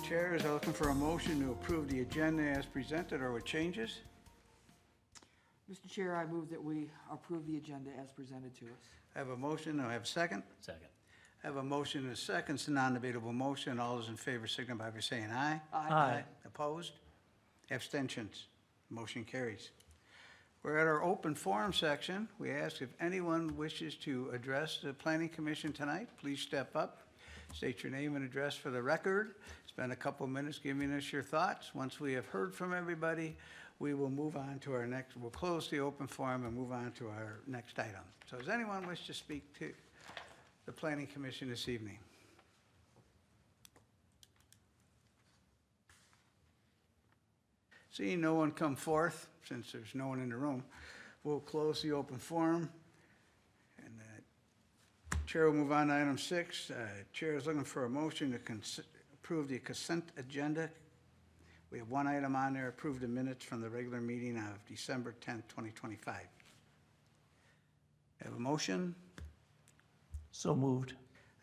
Chairs are looking for a motion to approve the agenda as presented or with changes. Mr. Chair, I move that we approve the agenda as presented to us. I have a motion, do I have a second? Second. I have a motion and a second, it's a non-debatable motion. All those in favor signify by saying aye. Aye. Opposed? Abstentions? Motion carries. We're at our open forum section. We ask if anyone wishes to address the Planning Commission tonight, please step up. State your name and address for the record. Spend a couple minutes giving us your thoughts. Once we have heard from everybody, we will move on to our next, we'll close the open forum and move on to our next item. So does anyone wish to speak to the Planning Commission this evening? Seeing no one come forth, since there's no one in the room, we'll close the open forum. And Chair will move on to item 6. Chair is looking for a motion to approve the consent agenda. We have one item on there, approve the minutes from the regular meeting of December 10th, 2025. Have a motion? So moved.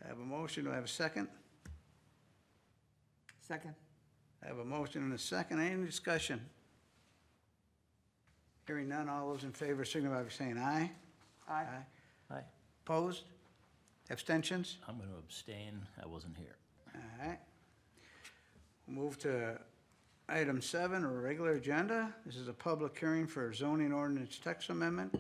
I have a motion. Do I have a second? Second. I have a motion and a second. Any discussion? Hearing none, all those in favor signify by saying aye. Aye. Aye. Opposed? Abstentions? I'm going to abstain. I wasn't here. All right. We'll move to item 7, or regular agenda. This is a public hearing for zoning ordinance text amendment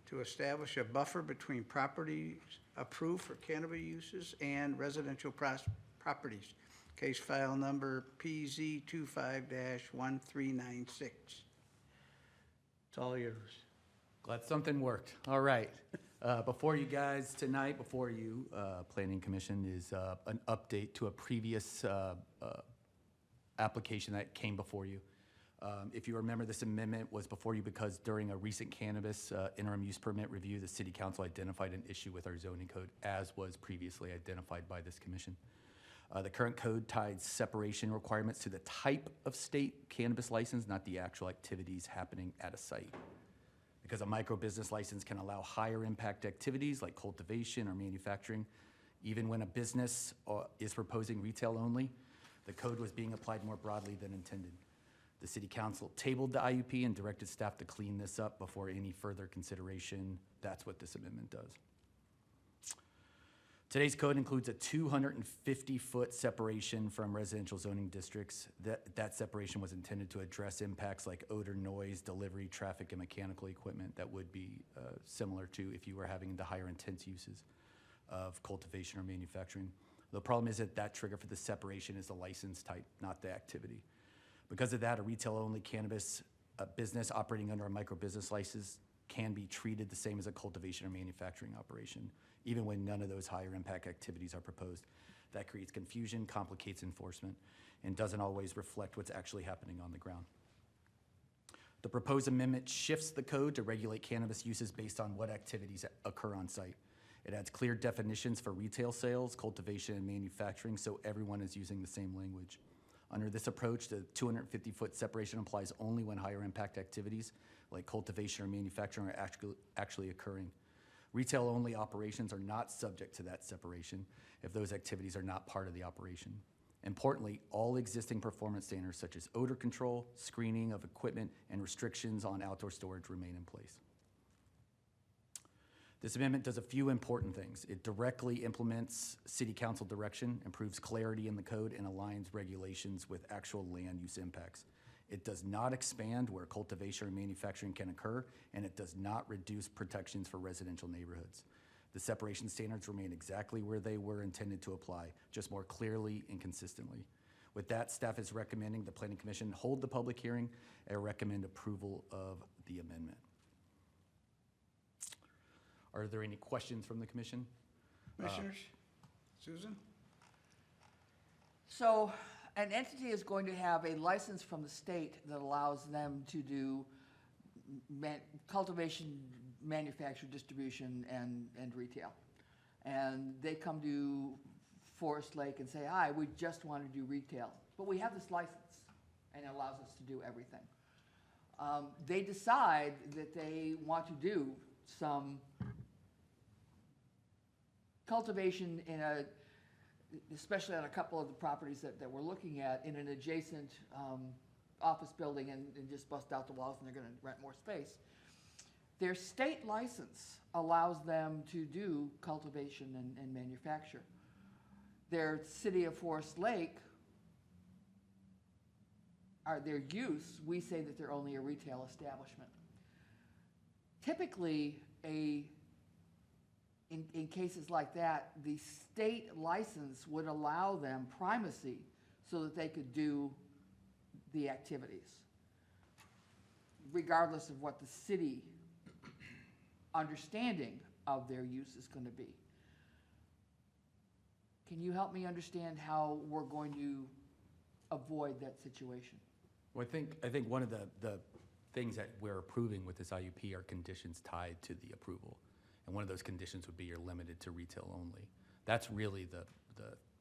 to establish a buffer between properties approved for cannabis uses and residential properties. Case file number PZ25-1396. It's all yours. Glad something worked. All right. Before you guys tonight, before you, Planning Commission, is an update to a previous application that came before you. If you remember, this amendment was before you because during a recent cannabis interim use permit review, the City Council identified an issue with our zoning code, as was previously identified by this commission. The current code ties separation requirements to the type of state cannabis license, not the actual activities happening at a site. Because a micro business license can allow higher impact activities like cultivation or manufacturing, even when a business is proposing retail only, the code was being applied more broadly than intended. The City Council tabled the IUP and directed staff to clean this up before any further consideration. That's what this amendment does. Today's code includes a 250-foot separation from residential zoning districts. That separation was intended to address impacts like odor, noise, delivery, traffic, and mechanical equipment that would be similar to if you were having the higher intense uses of cultivation or manufacturing. The problem is that trigger for the separation is the license type, not the activity. Because of that, a retail-only cannabis business operating under a micro-business license can be treated the same as a cultivation or manufacturing operation, even when none of those higher impact activities are proposed. That creates confusion, complicates enforcement, and doesn't always reflect what's actually happening on the ground. The proposed amendment shifts the code to regulate cannabis uses based on what activities occur on site. It adds clear definitions for retail sales, cultivation, and manufacturing, so everyone is using the same language. Under this approach, the 250-foot separation applies only when higher impact activities like cultivation or manufacturing are actually occurring. Retail-only operations are not subject to that separation if those activities are not part of the operation. Importantly, all existing performance standards such as odor control, screening of equipment, and restrictions on outdoor storage remain in place. This amendment does a few important things. It directly implements City Council direction, improves clarity in the code, and aligns regulations with actual land use impacts. It does not expand where cultivation or manufacturing can occur, and it does not reduce protections for residential neighborhoods. The separation standards remain exactly where they were intended to apply, just more clearly and consistently. With that, staff is recommending the Planning Commission hold the public hearing and recommend approval of the amendment. Are there any questions from the commission? Commissioners? Susan? So an entity is going to have a license from the state that allows them to do cultivation, manufacture, distribution, and retail. And they come to Forest Lake and say, hi, we just want to do retail. But we have this license, and it allows us to do everything. They decide that they want to do some cultivation in a especially on a couple of the properties that we're looking at, in an adjacent office building and just bust out the walls and they're gonna rent more space. Their state license allows them to do cultivation and manufacture. Their City of Forest Lake, their use, we say that they're only a retail establishment. Typically, in cases like that, the state license would allow them primacy so that they could do the activities, regardless of what the city understanding of their use is going to be. Can you help me understand how we're going to avoid that situation? Well, I think one of the things that we're approving with this IUP are conditions tied to the approval. And one of those conditions would be you're limited to retail only. That's really the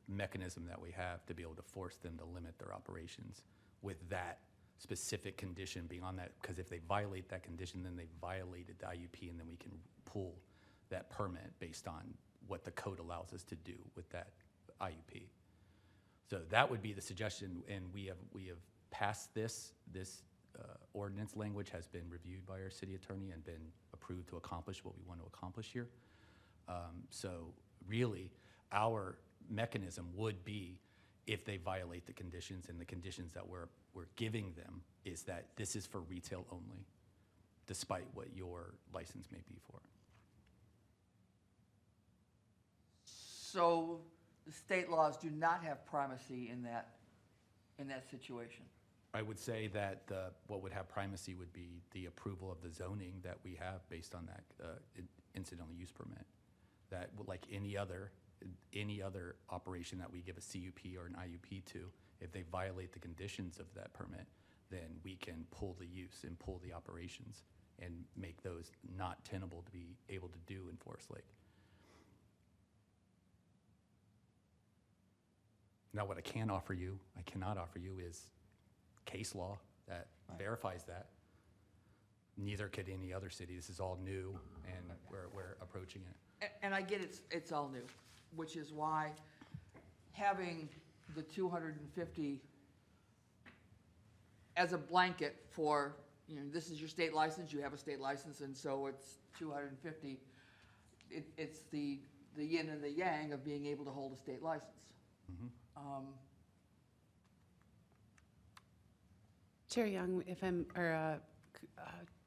mechanism that we have to be able to force them to limit their operations with that specific condition being on that, because if they violate that condition, then they violated the IUP, and then we can pull that permit based on what the code allows us to do with that IUP. So that would be the suggestion, and we have passed this ordinance language has been reviewed by our city attorney and been approved to accomplish what we want to accomplish here. So really, our mechanism would be if they violate the conditions, and the conditions that we're giving them is that this is for retail only, despite what your license may be for. So the state laws do not have primacy in that situation. I would say that what would have primacy would be the approval of the zoning that we have based on that incidental use permit. That, like any other operation that we give a CUP or an IUP to, if they violate the conditions of that permit, then we can pull the use and pull the operations and make those not tenable to be able to do in Forest Lake. Now, what I cannot offer you is case law that verifies that. Neither could any other city. This is all new, and we're approaching it. And I get it's all new, which is why having the 250 as a blanket for, this is your state license, you have a state license, and so it's 250. It's the yin and the yang of being able to hold a state license. Mm-hmm. Chair Young,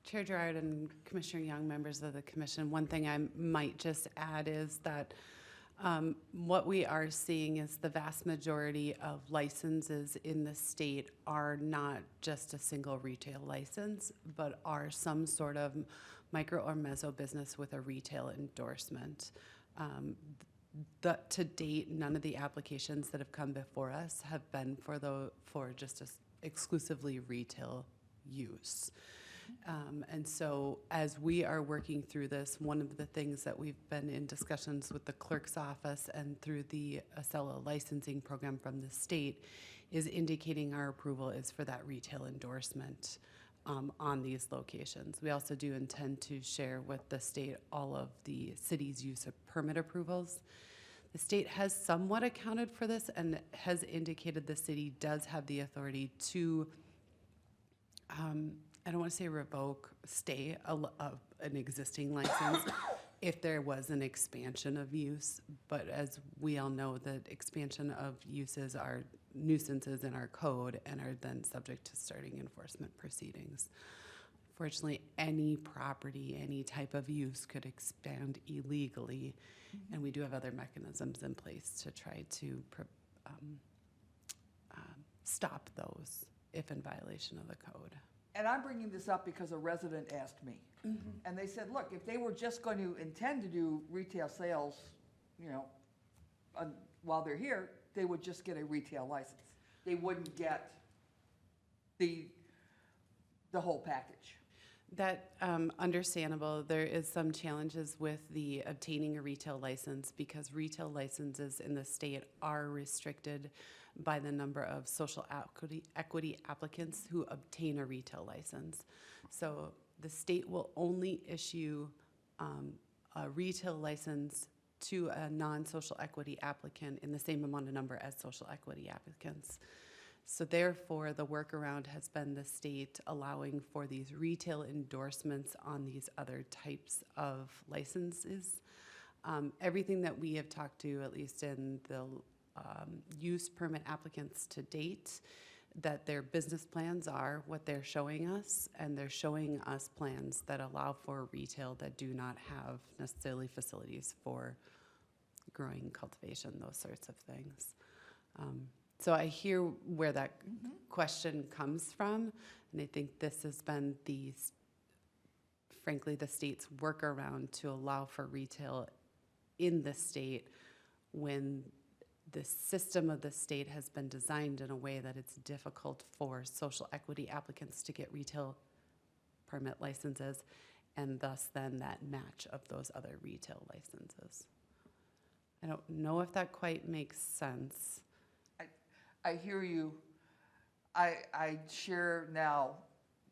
Chair Gerard and Commissioner Young, members of the commission, one thing I might just add is that what we are seeing is the vast majority of licenses in the state are not just a single retail license, but are some sort of micro or meso business with a retail endorsement. To date, none of the applications that have come before us have been for just exclusively retail use. And so as we are working through this, one of the things that we've been in discussions with the clerk's office and through the ACELA licensing program from the state is indicating our approval is for that retail endorsement on these locations. We also do intend to share with the state all of the city's use of permit approvals. The state has somewhat accounted for this and has indicated the city does have the authority to, I don't want to say revoke, stay an existing license if there was an expansion of use. But as we all know, the expansion of uses are nuisances in our code and are then subject to starting enforcement proceedings. Fortunately, any property, any type of use could expand illegally, and we do have other mechanisms in place to try to stop those if in violation of the code. And I'm bringing this up because a resident asked me. Mm-hmm. And they said, look, if they were just going to intend to do retail sales, while they're here, they would just get a retail license. They wouldn't get the whole package. That understandable. There is some challenges with the obtaining a retail license because retail licenses in the state are restricted by the number of social equity applicants who obtain a retail license. So the state will only issue a retail license to a non-social equity applicant in the same amount of number as social equity applicants. So therefore, the workaround has been the state allowing for these retail endorsements on these other types of licenses. Everything that we have talked to, at least in the use permit applicants to date, that their business plans are what they're showing us, and they're showing us plans that allow for retail that do not have necessarily facilities for growing, cultivation, those sorts of things. So I hear where that question comes from, and I think this has been frankly, the state's workaround to allow for retail in the state when the system of the state has been designed in a way that it's difficult for social equity applicants to get retail permit licenses, and thus then that match of those other retail licenses. I don't know if that quite makes sense. I hear you. I share now,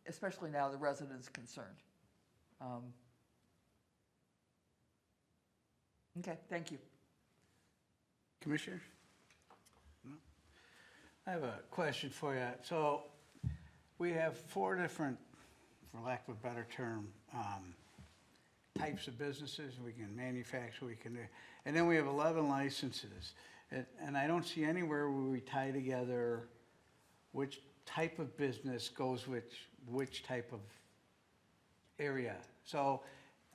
especially now, the residents' concern. Okay, thank you. Commissioners? No? I have a question for you. So we have 4 different, for lack of a better term, types of businesses. We can manufacture, and then we have 11 licenses. And I don't see anywhere where we tie together which type of business goes which type of area. So,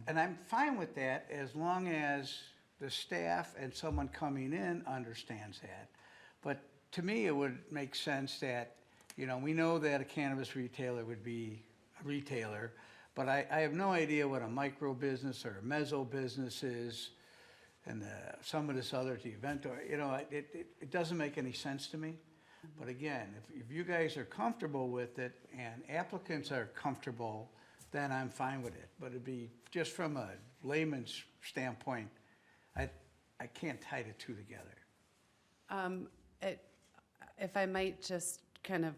and I'm fine with that as long as the staff and someone coming in understands that. But to me, it would make sense that, we know that a cannabis retailer would be a retailer, but I have no idea what a micro business or a mezzo business is, and some of this other, the event, or, it doesn't make any sense to me. But again, if you guys are comfortable with it and applicants are comfortable, then I'm fine with it. But it'd be, just from a layman's standpoint, I can't tie the two together. If I might just kind of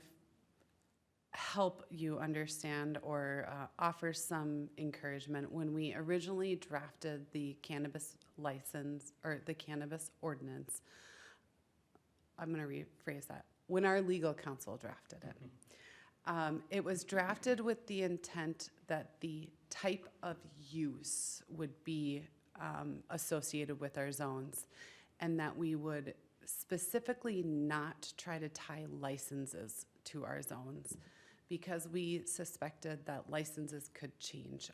help you understand or offer some encouragement, when we originally drafted the cannabis license or the cannabis ordinance, I'm going to rephrase that. When our legal counsel drafted it, it was drafted with the intent that the type of use would be associated with our zones, and that we would specifically not try to tie licenses to our zones, because we suspected that licenses could change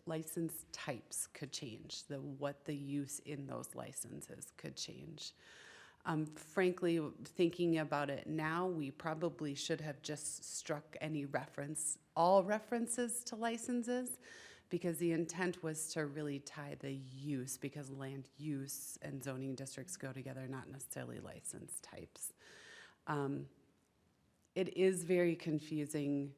license types could change, what the use in those licenses could change. Frankly, thinking about it now, we probably should have just struck all references to licenses, because the intent was to really tie the use, because land use and zoning districts go together, not necessarily license types. It is very confusing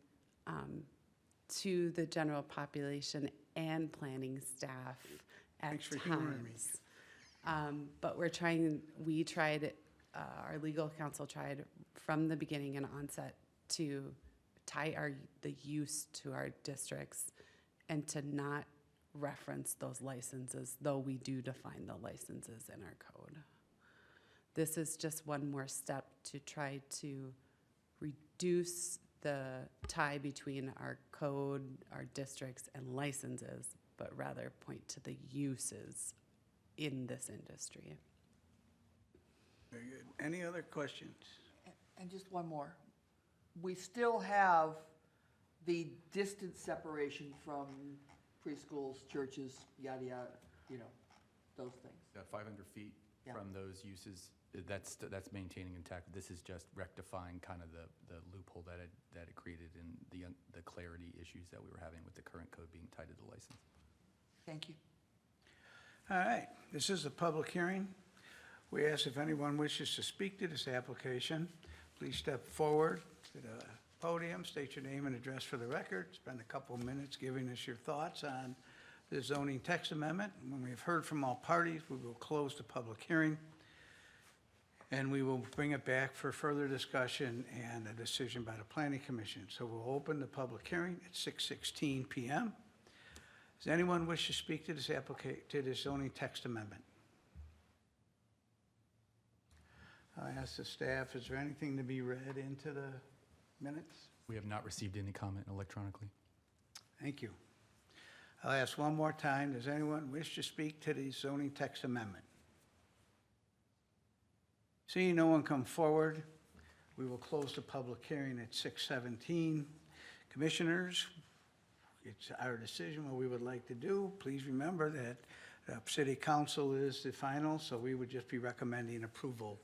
to the general population and planning staff at Thanks for humoring me. times. But our legal counsel tried from the beginning and onset to tie the use to our districts and to not reference those licenses, though we do define the licenses in our code. This is just one more step to try to reduce the tie between our code, our districts, and licenses, but rather point to the uses in this industry. Very good. Any other questions? And just one more. We still have the distance separation from preschools, churches, yada, yada, those things. 500 feet Yeah. from those uses, that's maintaining intact. This is just rectifying kind of the loophole that it created in the clarity issues that we were having with the current code being tied to the license. Thank you. All right, this is a public hearing. We ask if anyone wishes to speak to this application, please step forward to the podium, state your name and address for the record, spend a couple of minutes giving us your thoughts on the zoning text amendment. When we've heard from all parties, we will close the public hearing, and we will bring it back for further discussion and a decision by the Planning Commission. So we'll open the public hearing at 6:16 p.m. Does anyone wish to speak to this zoning text amendment? I ask the staff, is there anything to be read into the minutes? We have not received any comment electronically. Thank you. I'll ask one more time, does anyone wish to speak to the zoning text amendment? Seeing no one come forward, we will close the public hearing at 6:17. Commissioners, it's our decision what we would like to do. Please remember that city council is the final, so we would just be recommending approval.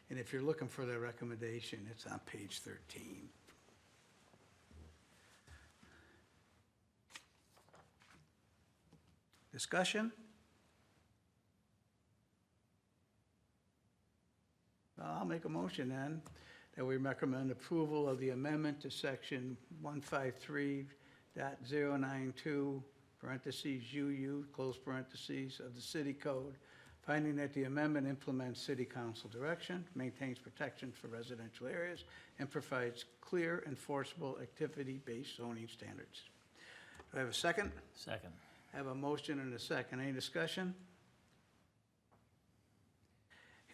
And if you're looking for that recommendation, it's on page 13. Discussion? I'll make a motion then, that we recommend approval of the amendment to section 153.092, parentheses, UU, close parentheses, of the city code, finding that the amendment implements city council direction, maintains protections for residential areas, and provides clear enforceable activity-based zoning standards. Do I have a second? Second. I have a motion and a second. Any discussion?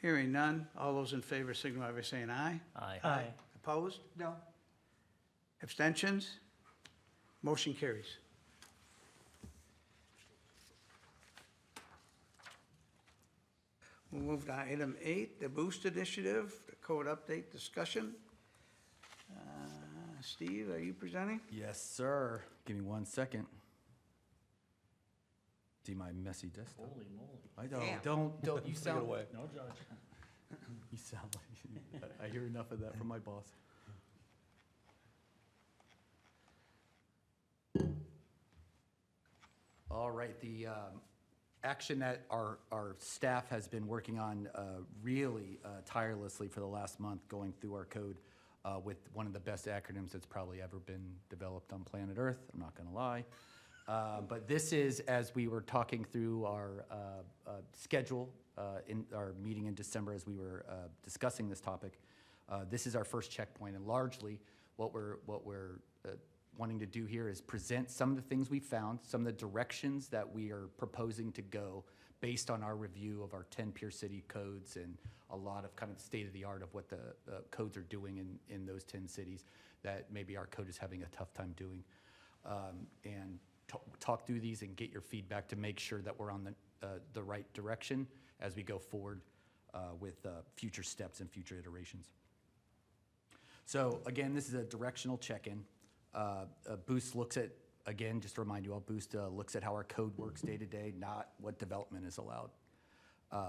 Hearing none. All those in favor signify by saying aye. Aye. Opposed? No? Abstentions? Motion carries. We'll move to item 8, the Boost Initiative, the code update discussion. Steve, are you presenting? Yes, sir. Give me 1 second. See my messy desktop. Holy moly. I Damn. don't, you sound, No judge. you sound like, I hear enough of that from my boss. All right, the action that our staff has been working on really tirelessly for the last month, going through our code with one of the best acronyms that's probably ever been developed on planet Earth, I'm not gonna lie. But this is, as we were talking through our schedule in our meeting in December as we were discussing this topic, this is our first checkpoint, and largely what we're wanting to do here is present some of the things we found, some of the directions that we are proposing to go based on our review of our 10 peer city codes and a lot of kind of state of the art of what the codes are doing in those 10 cities that maybe our code is having a tough time doing. And talk through these and get your feedback to make sure that we're on the right direction as we go forward with future steps and future iterations. So again, this is a directional check-in. Boost looks at, again, just to remind you all, Boost looks at how our code works day to day, not what development is allowed.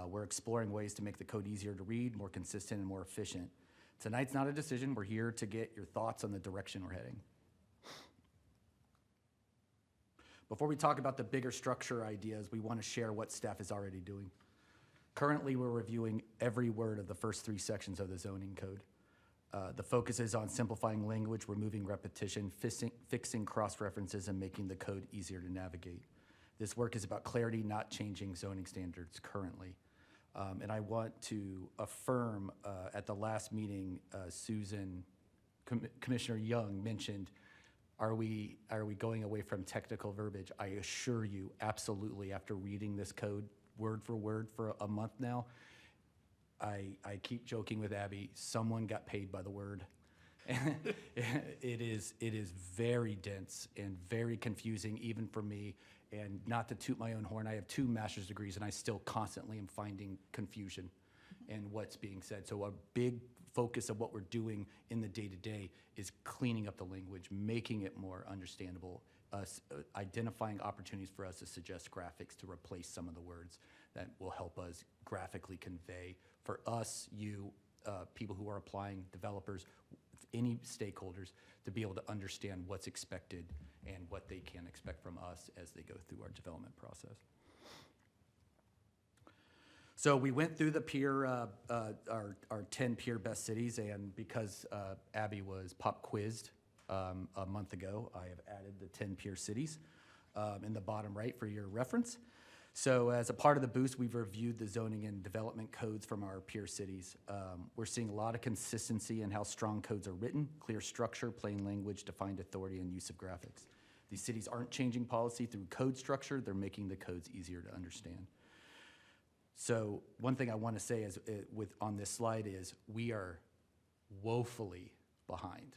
We're exploring ways to make the code easier to read, more consistent, and more efficient. Tonight's not a decision. We're here to get your thoughts on the direction we're heading. Before we talk about the bigger structure ideas, we want to share what staff is already doing. Currently, we're reviewing every word of the first 3 sections of the zoning code. The focus is on simplifying language, removing repetition, fixing cross-references, and making the code easier to navigate. This work is about clarity, not changing zoning standards currently. And I want to affirm at the last meeting, Commissioner Young mentioned, are we going away from technical verbiage? I assure you, absolutely, after reading this code word for word for a month now, I keep joking with Abby, someone got paid by the word. It is very dense and very confusing, even for me. And not to toot my own horn, I have 2 master's degrees and I still constantly am finding confusion in what's being said. So a big focus of what we're doing in the day-to-day is cleaning up the language, making it more understandable, identifying opportunities for us to suggest graphics to replace some of the words that will help us graphically convey for us, you, people who are applying, developers, any stakeholders, to be able to understand what's expected and what they can expect from us as they go through our development process. So we went through the peer, our 10 peer best cities, and because Abby was pop quizzed a month ago, I have added the 10 peer cities in the bottom right for your reference. So as a part of the Boost, we've reviewed the zoning and development codes from our peer cities. We're seeing a lot of consistency in how strong codes are written, clear structure, plain language, defined authority, and use of graphics. These cities aren't changing policy through code structure, they're making the codes easier to understand. So one thing I want to say is on this slide is we are woefully behind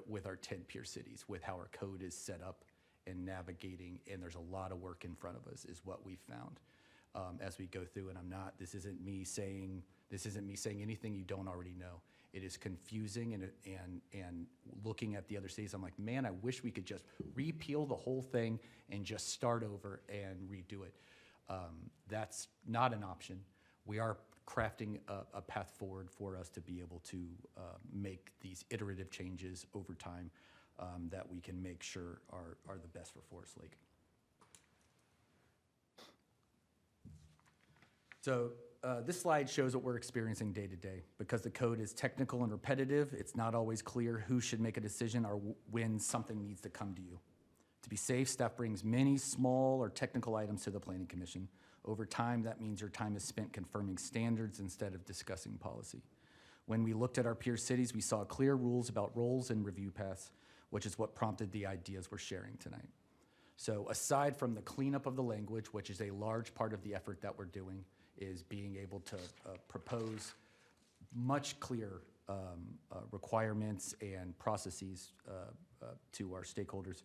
with our 10 peer cities, with how our code is set up and navigating, and there's a lot of work in front of us is what we found as we go through. And this isn't me saying anything you don't already know. It is confusing, and looking at the other cities, I'm like, man, I wish we could just repeal the whole thing and just start over and redo it. That's not an option. We are crafting a path forward for us to be able to make these iterative changes over time that we can make sure are the best for Forest Lake. So this slide shows what we're experiencing day to day. Because the code is technical and repetitive, it's not always clear who should make a decision or when something needs to come to you. To be safe, staff brings many small or technical items to the Planning Commission. Over time, that means your time is spent confirming standards instead of discussing policy. When we looked at our peer cities, we saw clear rules about roles and review paths, which is what prompted the ideas we're sharing tonight. So aside from the cleanup of the language, which is a large part of the effort that we're doing, is being able to propose much clearer requirements and processes to our stakeholders.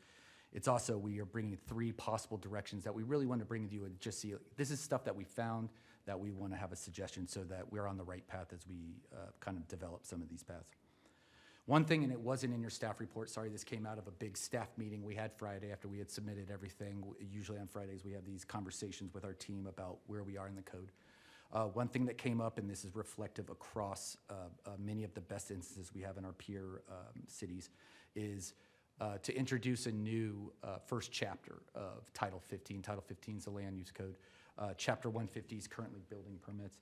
It's also, we are bringing 3 possible directions that we really want to bring to you and just see, this is stuff that we found that we want to have a suggestion so that we're on the right path as we kind of develop some of these paths. One thing, and it wasn't in your staff report, sorry, this came out of a big staff meeting we had Friday after we had submitted everything. Usually on Fridays, we have these conversations with our team about where we are in the code. One thing that came up, and this is reflective across many of the best instances we have in our peer cities, is to introduce a new first chapter of Title 15. Title 15 is the land use code. Chapter 150 is currently building permits.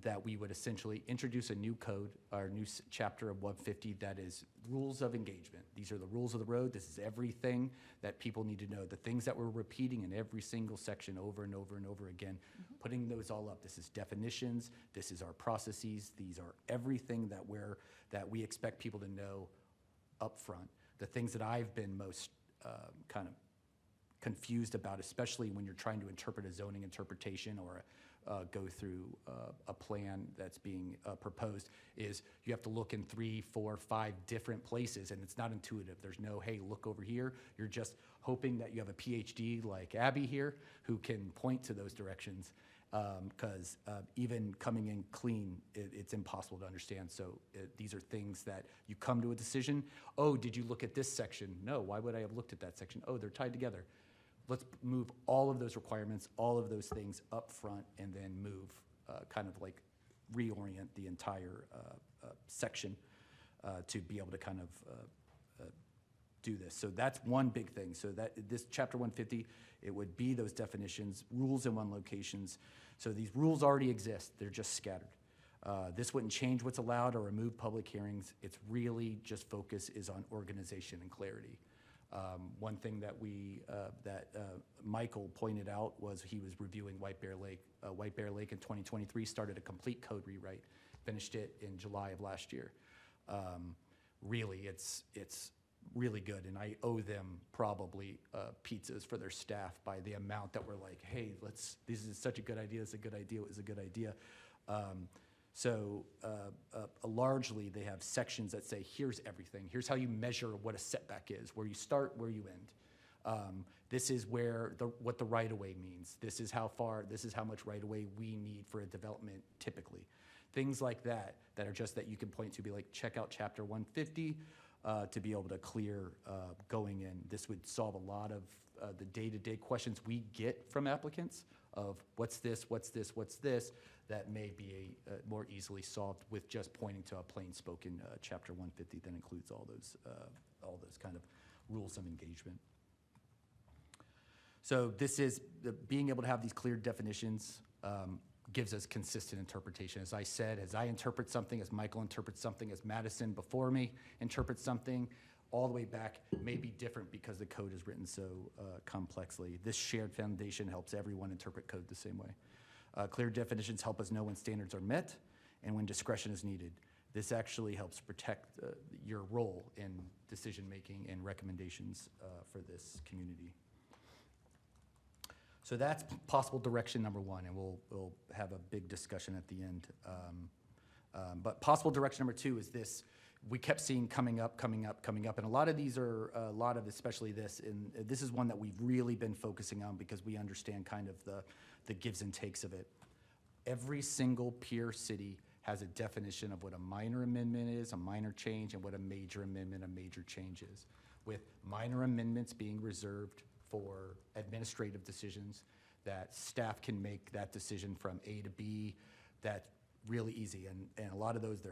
That we would essentially introduce a new code, our new chapter of 150 that is rules of engagement. These are the rules of the road. This is everything that people need to know. The things that we're repeating in every single section over and over and over again, putting those all up. This is definitions. This is our processes. These are everything that we expect people to know up front. The things that I've been most kind of confused about, especially when you're trying to interpret a zoning interpretation or go through a plan that's being proposed, is you have to look in 3, 4, 5 different places, and it's not intuitive. There's no, hey, look over here. You're just hoping that you have a PhD like Abby here who can point to those directions, because even coming in clean, it's impossible to understand. So these are things that you come to a decision. Oh, did you look at this section? No, why would I have looked at that section? Oh, they're tied together. Let's move all of those requirements, all of those things up front, and then move, kind of like reorient the entire section to be able to kind of do this. So that's one big thing. So that this chapter 150, it would be those definitions, rules in one locations. So these rules already exist. They're just scattered. This wouldn't change what's allowed or remove public hearings. It's really just focus is on organization and clarity. One thing that Michael pointed out was he was reviewing White Bear Lake. White Bear Lake in 2023 started a complete code rewrite, finished it in July of last year. Really, it's really good, and I owe them probably pizzas for their staff by the amount that we're like, hey, this is such a good idea, it's a good idea, it was a good idea. So largely they have sections that say, here's everything. Here's how you measure what a setback is, where you start, where you end. This is what the right-of-way means. This is how much right-of-way we need for a development typically. Things like that are just that you can point to, be like, check out chapter 150 to be able to clear going in. This would solve a lot of the day-to-day questions we get from applicants of what's this, that may be more easily solved with just pointing to a plain spoken chapter 150 that includes all those kind of rules of engagement. So this is being able to have these clear definitions gives us consistent interpretation. As I said, as I interpret something, as Michael interprets something, as Madison before me interprets something, all the way back may be different because the code is written so complexly. This shared foundation helps everyone interpret code the same way. Clear definitions help us know when standards are met and when discretion is needed. This actually helps protect your role in decision-making and recommendations for this community. So that's possible direction number one, and we'll have a big discussion at the end. But possible direction number two is this. We kept seeing coming up, and a lot of these are, especially this, and this is one that we've really been focusing on because we understand kind of the gives and takes of it. Every single peer city has a definition of what a minor amendment is, a minor change, and what a major amendment, a major change is, with minor amendments being reserved for administrative decisions, that staff can make that decision from A to B. That's really easy, and a lot of those,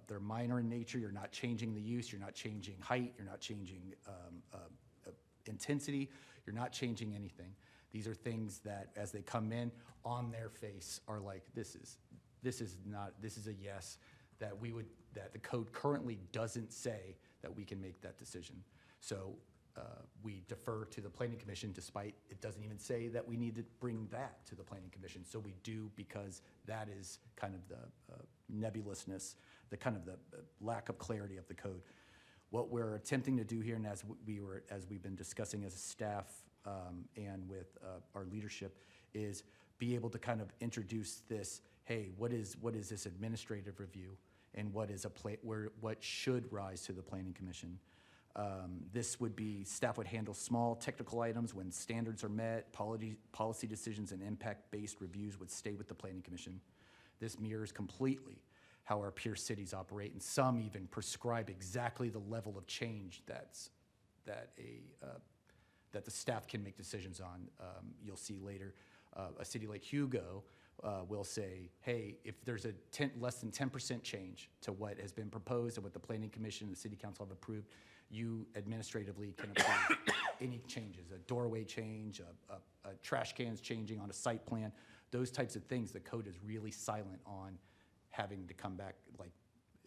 they're minor in nature. You're not changing the use, you're not changing height, you're not changing intensity, you're not changing anything. These are things that, as they come in, on their face are like, this is a yes, that the code currently doesn't say that we can make that decision. So we defer to the Planning Commission, despite it doesn't even say that we need to bring that to the Planning Commission. So we do, because that is kind of the nebulousness, the kind of the lack of clarity of the code. What we're attempting to do here, and as we've been discussing as a staff and with our leadership, is be able to kind of introduce this. Hey, what is this administrative review, and what should rise to the Planning Commission? This would be, staff would handle small technical items when standards are met. Policy decisions and impact-based reviews would stay with the Planning Commission. This mirrors completely how our peer cities operate, and some even prescribe exactly the level of change that the staff can make decisions on. You'll see later, a city like Hugo will say, hey, if there's a less than 10% change to what has been proposed and what the Planning Commission and the City Council have approved, you administratively can approve any changes, a doorway change, a trash cans changing on a site plan, those types of things. The code is really silent on having to come back, like,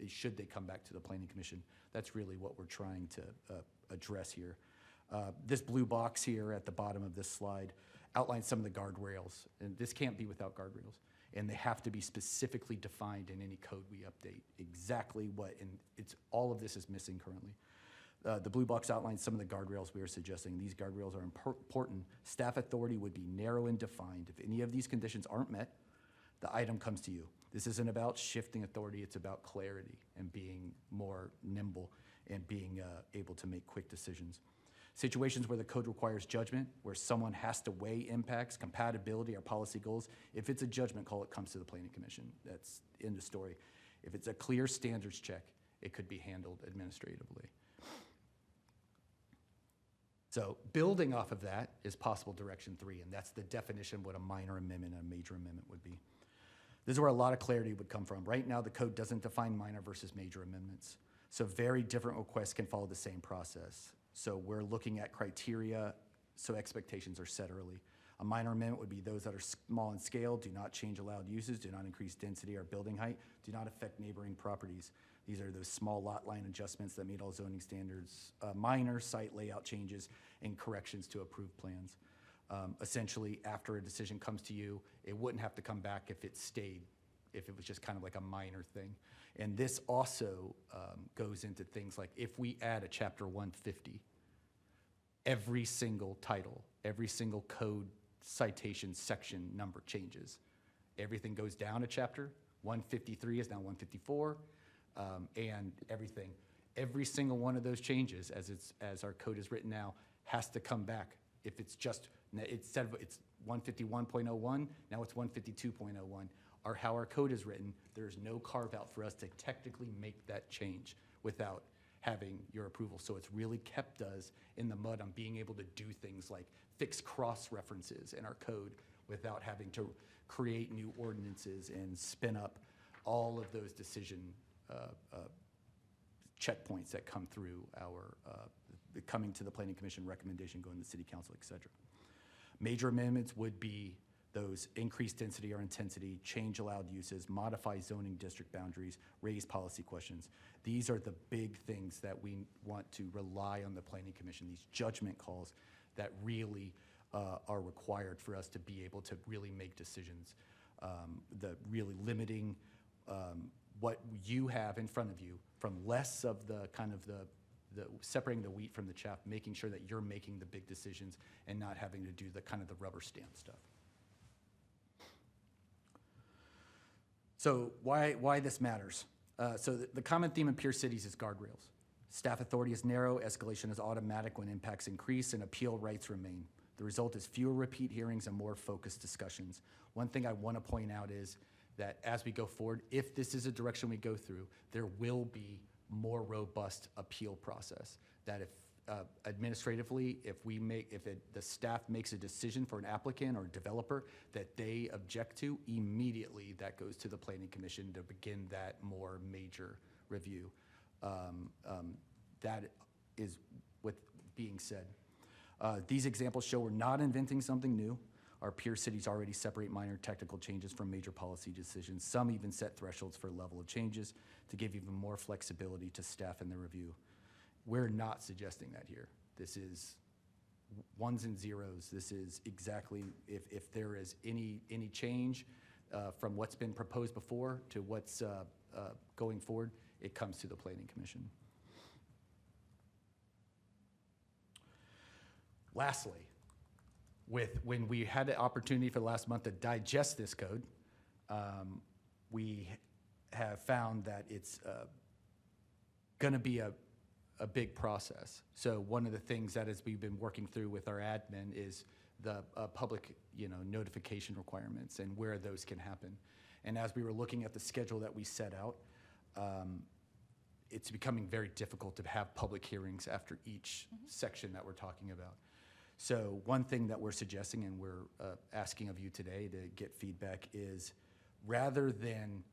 should they come back to the Planning Commission. That's really what we're trying to address here. This blue box here at the bottom of this slide outlines some of the guardrails, and this can't be without guardrails, and they have to be specifically defined in any code we update. Exactly what, and all of this is missing currently. The blue box outlines some of the guardrails we are suggesting. These guardrails are important. Staff authority would be narrow and defined. If any of these conditions aren't met, the item comes to you. This isn't about shifting authority, it's about clarity and being more nimble and being able to make quick decisions. Situations where the code requires judgment, where someone has to weigh impacts, compatibility, or policy goals. If it's a judgment call, it comes to the Planning Commission. That's end of story. If it's a clear standards check, it could be handled administratively. So building off of that is possible direction 3, and that's the definition of what a minor amendment and a major amendment would be. This is where a lot of clarity would come from. Right now, the code doesn't define minor versus major amendments. So very different requests can follow the same process. So we're looking at criteria, so expectations are set early. A minor amendment would be those that are small in scale, do not change allowed uses, do not increase density or building height, do not affect neighboring properties. These are those small lot line adjustments that meet all zoning standards, minor site layout changes, and corrections to approved plans. Essentially, after a decision comes to you, it wouldn't have to come back if it stayed, if it was just kind of like a minor thing. And this also goes into things like if we add a chapter 150, every single title, every single code citation section number changes. Everything goes down a chapter. 153 is now 154, and everything. Every single one of those changes, as our code is written now, has to come back. If it's just, instead of it's 151.01, now it's 152.01. Or how our code is written, there's no carve out for us to technically make that change without having your approval. So it's really kept us in the mud on being able to do things like fix cross references in our code without having to create new ordinances and spin up all of those decision checkpoints that come through our coming to the Planning Commission recommendation, going to the City Council, et cetera. Major amendments would be those increase density or intensity, change allowed uses, modify zoning district boundaries, raise policy questions. These are the big things that we want to rely on the Planning Commission, these judgment calls that really are required for us to be able to really make decisions. The really limiting what you have in front of you from less of the kind of separating the wheat from the chaff, making sure that you're making the big decisions and not having to do the kind of the rubber stamp stuff. So why this matters? So the common theme in peer cities is guardrails. Staff authority is narrow, escalation is automatic when impacts increase, and appeal rights remain. The result is fewer repeat hearings and more focused discussions. One thing I want to point out is that as we go forward, if this is a direction we go through, there will be more robust appeal process. That if administratively, if the staff makes a decision for an applicant or developer that they object to, immediately that goes to the Planning Commission to begin that more major review. That is with being said. These examples show we're not inventing something new. Our peer cities already separate minor technical changes from major policy decisions. Some even set thresholds for level of changes to give even more flexibility to staff in the review. We're not suggesting that here. This is ones and zeros. This is exactly, if there is any change from what's been proposed before to what's going forward, it comes to the Planning Commission. Lastly, when we had the opportunity for the last month to digest this code, we have found that it's going to be a big process. So one of the things that as we've been working through with our admin is the public notification requirements and where those can happen. And as we were looking at the schedule that we set out, it's becoming very difficult to have public hearings after each section that we're talking about. So one thing that we're suggesting and we're asking of you today to get feedback is rather than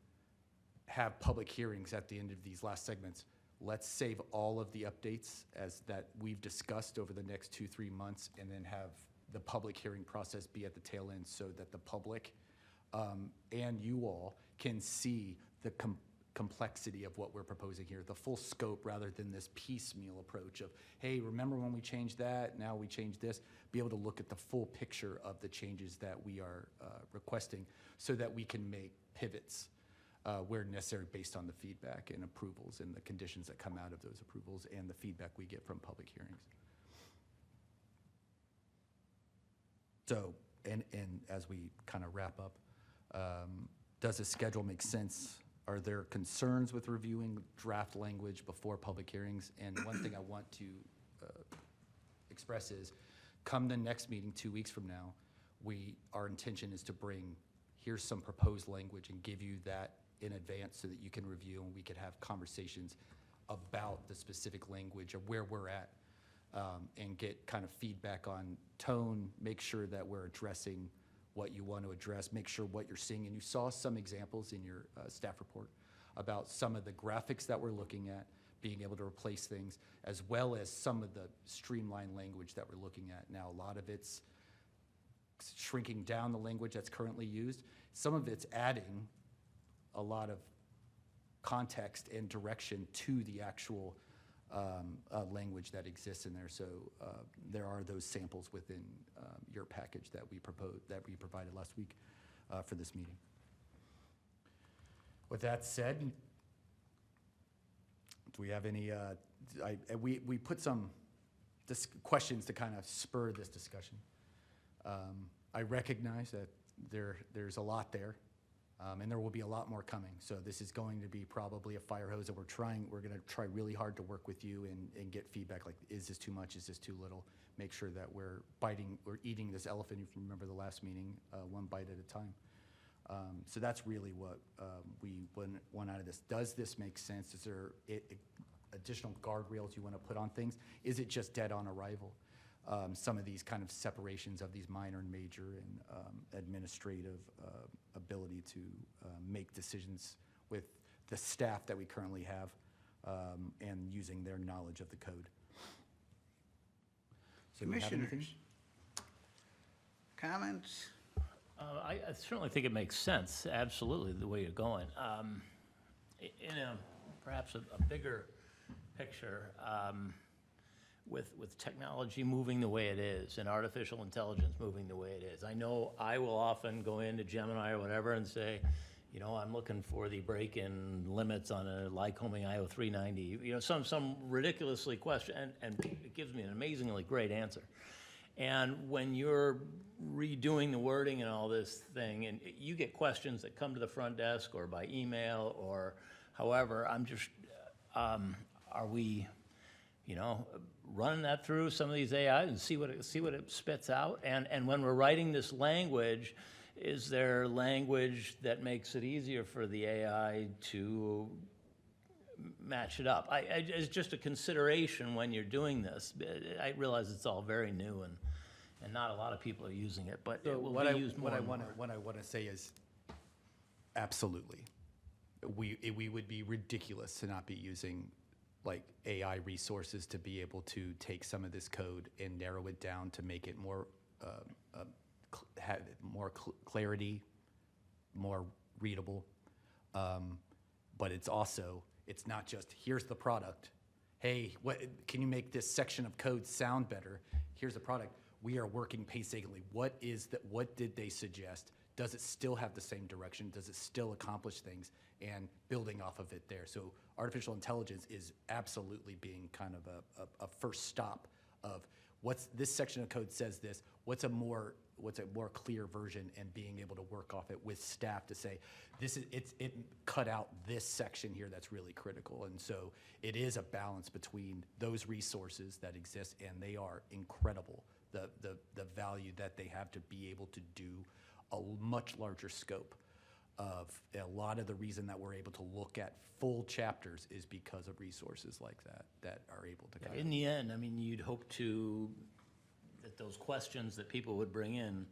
have public hearings at the end of these last segments, let's save all of the updates as that we've discussed over the next 2-3 months and then have the public hearing process be at the tail end so that the public and you all can see the complexity of what we're proposing here, the full scope rather than this piecemeal approach of, hey, remember when we changed that, now we changed this, be able to look at the full picture of the changes that we are requesting so that we can make pivots where necessary based on the feedback and approvals and the conditions that come out of those approvals and the feedback we get from public hearings. So, and as we kind of wrap up, does the schedule make sense? Are there concerns with reviewing draft language before public hearings? And one thing I want to express is, come the next meeting 2 weeks from now, our intention is to bring, here's some proposed language and give you that in advance so that you can review and we could have conversations about the specific language of where we're at and get kind of feedback on tone, make sure that we're addressing what you want to address, make sure what you're seeing. And you saw some examples in your staff report about some of the graphics that we're looking at, being able to replace things, as well as some of the streamlined language that we're looking at. Now, a lot of it's shrinking down the language that's currently used. Some of it's adding a lot of context and direction to the actual language that exists in there. So there are those samples within your package that we provided last week for this meeting. With that said, do we have any? We put some questions to kind of spur this discussion. I recognize that there's a lot there. And there will be a lot more coming. So this is going to be probably a fire hose that we're going to try really hard to work with you and get feedback like, is this too much, is this too little? Make sure that we're eating this elephant, if you remember the last meeting, one bite at a time. So that's really what we want out of this. Does this make sense? Is there additional guardrails you want to put on things? Is it just dead on arrival? Some of these kind of separations of these minor and major and administrative ability to make decisions with the staff that we currently have and using their knowledge of the code. So do we have anything? Commissioners, comments? I certainly think it makes sense, absolutely, the way you're going. In perhaps a bigger picture, with technology moving the way it is and artificial intelligence moving the way it is. I know I will often go into Gemini or whatever and say, you know, I'm looking for the break-in limits on a Lycoming IO 390, you know, some ridiculously question, and it gives me an amazingly great answer. And when you're redoing the wording and all this thing, and you get questions that come to the front desk or by email or however, I'm just, are we, you know, running that through some of these AIs and see what it spits out? And when we're writing this language, is there language that makes it easier for the AI to match it up? It's just a consideration when you're doing this. I realize it's all very new and not a lot of people are using it, but it will be used more and more. What I want to say is, absolutely, we would be ridiculous to not be using like AI resources to be able to take some of this code and narrow it down to make it more have more clarity, more readable. But it's not just, here's the product. Hey, can you make this section of code sound better? Here's the product. We are working painstakingly. What did they suggest? Does it still have the same direction? Does it still accomplish things? And building off of it there. So artificial intelligence is absolutely being kind of a first stop of this section of code says this, what's a more clear version, and being able to work off it with staff to say, it cut out this section here that's really critical. And so it is a balance between those resources that exist, and they are incredible, the value that they have to be able to do a much larger scope of a lot of the reason that we're able to look at full chapters is because of resources like that are able to kind In the end, I mean, you'd hope that those questions that people would bring in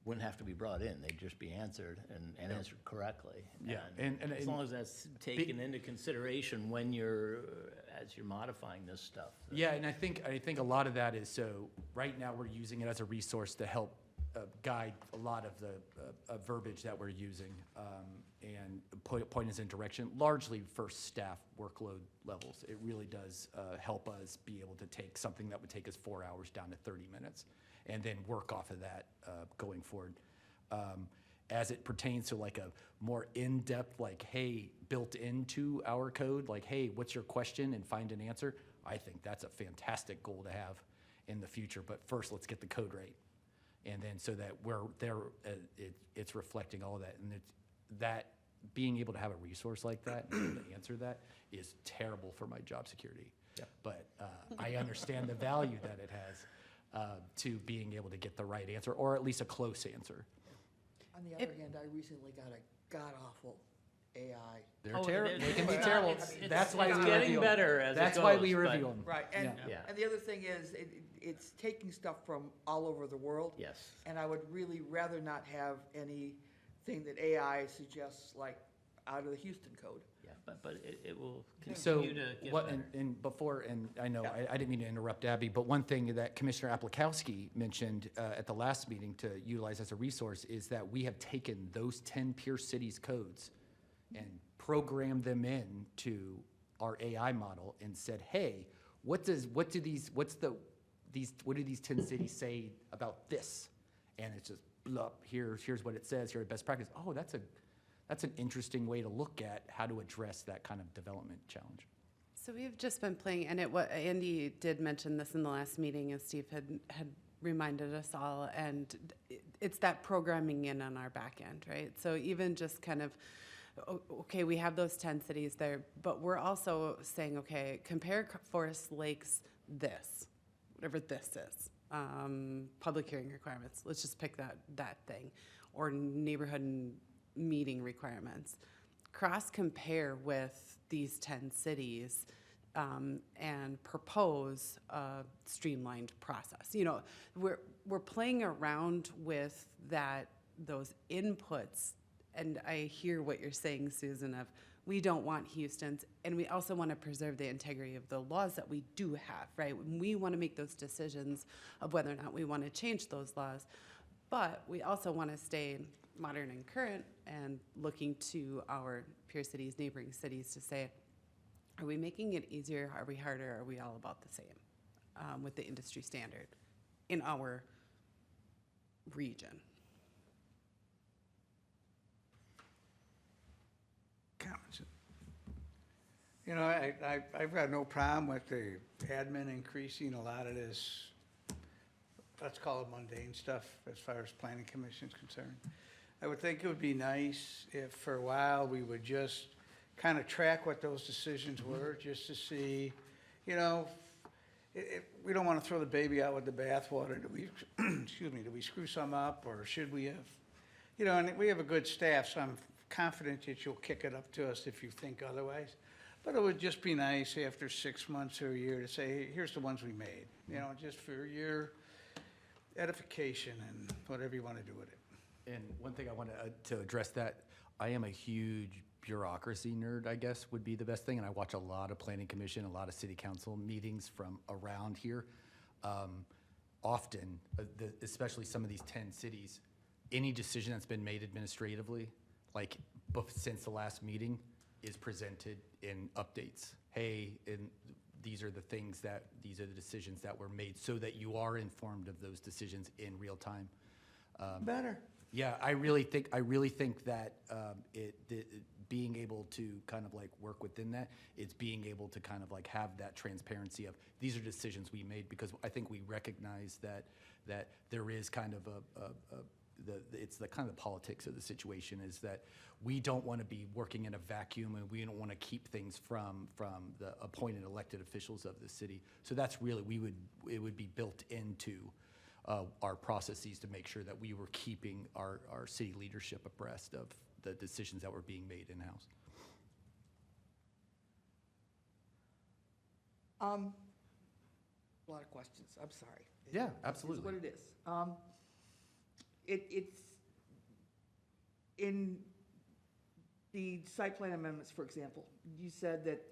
wouldn't have to be brought in. They'd just be answered and answered correctly. Yeah, And and as long as that's taken into consideration when as you're modifying this stuff. Yeah, and I think a lot of that is, so right now we're using it as a resource to help guide a lot of the verbiage that we're using and point us in direction, largely for staff workload levels. It really does help us be able to take something that would take us 4 hours down to 30 minutes and then work off of that going forward. As it pertains to like a more in-depth, like, hey, built into our code, like, hey, what's your question, and find an answer, I think that's a fantastic goal to have in the future. But first, let's get the code right. And then so that it's reflecting all of that. And that being able to have a resource like that and be able to answer that is terrible for my job security. Yep. But I understand the value that it has to being able to get the right answer, or at least a close answer. On the other hand, I recently got a god-awful AI. They're Oh, terrible. it- They can be it's- terrible. it's- That's why it's we getting review 'em. better as it That's why we goes, but- review them. Right, and, Yeah. and the other thing is, it's taking stuff from all over the world. Yes. And I would really rather not have anything that AI suggests, like, out of the Houston code. Yeah, but it will So continue to get what, better. and I know, Yeah. I didn't mean to interrupt Abby, but one thing that Commissioner Aplikowski mentioned at the last meeting to utilize as a resource is that we have taken those 10 Pierce Cities codes and programmed them in to our AI model and said, hey, what do these 10 cities say about this? And it's just, blah, here's what it says, here are best practice. Oh, that's an interesting way to look at how to address that kind of development challenge. So we've just been playing, and Andy did mention this in the last meeting, as Steve had reminded us all, and it's that programming in on our back end, right? So even just kind of, okay, we have those 10 cities there, but we're also saying, okay, compare Forest Lakes this, whatever this is, public hearing requirements, let's just pick that thing, or neighborhood meeting requirements. Cross-compare with these 10 cities and propose a streamlined process. You know, we're playing around with those inputs, and I hear what you're saying, Susan, of we don't want Houston's, and we also want to preserve the integrity of the laws that we do have, right? We want to make those decisions of whether or not we want to change those laws, but we also want to stay modern and current and looking to our peer cities, neighboring cities to say, are we making it easier? Are we harder? Are we all about the same with the industry standard in our region? comments. You know, I've got no problem with the admin increasing a lot of this, let's call it mundane stuff as far as planning commission's concerned. I would think it would be nice if for a while we would just kind of track what those decisions were, just to see, you know, we don't want to throw the baby out with the bathwater. Do we, excuse me, do we screw some up, or should we have, you know, and we have a good staff, so I'm confident that you'll kick it up to us if you think otherwise. But it would just be nice after 6 months or a year to say, hey, here's the ones we made, you know, just for your edification and whatever you want to do with it. And one thing I want to address that, I am a huge bureaucracy nerd, I guess, would be the best thing. And I watch a lot of planning commission, a lot of city council meetings from around here. Often, especially some of these 10 cities, any decision that's been made administratively, like since the last meeting, is presented in updates. Hey, and these are the decisions that were made, so that you are informed of those decisions in real time. Better. Yeah, I really think that being able to kind of like work within that, it's being able to kind of like have that transparency of these are decisions we made, because I think we recognize that there is kind of it's the kind of politics of the situation, is that we don't want to be working in a vacuum, and we don't want to keep things from the appointed elected officials of the city. So that's really, it would be built into our processes to make sure that we were keeping our city leadership abreast of the decisions that were being made in-house. A lot of questions, I'm sorry. Yeah, It's absolutely. what it is. It's in the site plan amendments, for example, you said that,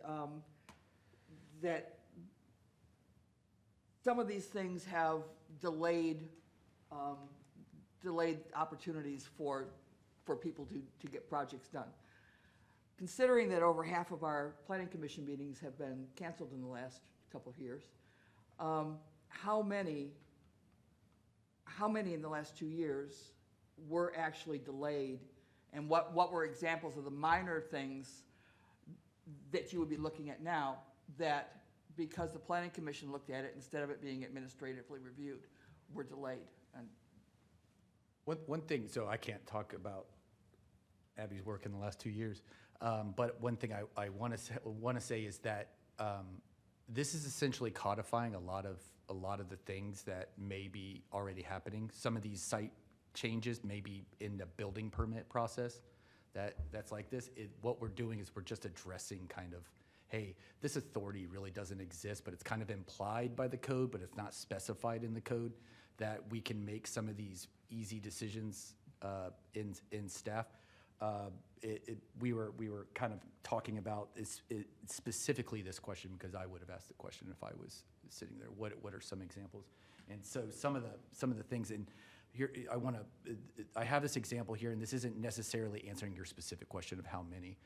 that some of these things have delayed opportunities for people to get projects done. Considering that over half of our planning commission meetings have been canceled in the last couple of years, how many in the last 2 years were actually delayed, and what were examples of the minor things that you would be looking at now that, because the planning commission looked at it, instead of it being administratively reviewed, were delayed? And One thing, so I can't talk about Abby's work in the last 2 years, but one thing I want to say is that this is essentially codifying a lot of the things that may be already happening. Some of these site changes may be in the building permit process that's like this. What we're doing is we're just addressing kind of, hey, this authority really doesn't exist, but it's kind of implied by the code, but it's not specified in the code, that we can make some of these easy decisions in staff. We were kind of talking about specifically this question, because I would have asked the question if I was sitting there. What are some examples? And so some of the things in here, I have this example here, and this isn't necessarily answering your specific question of how many,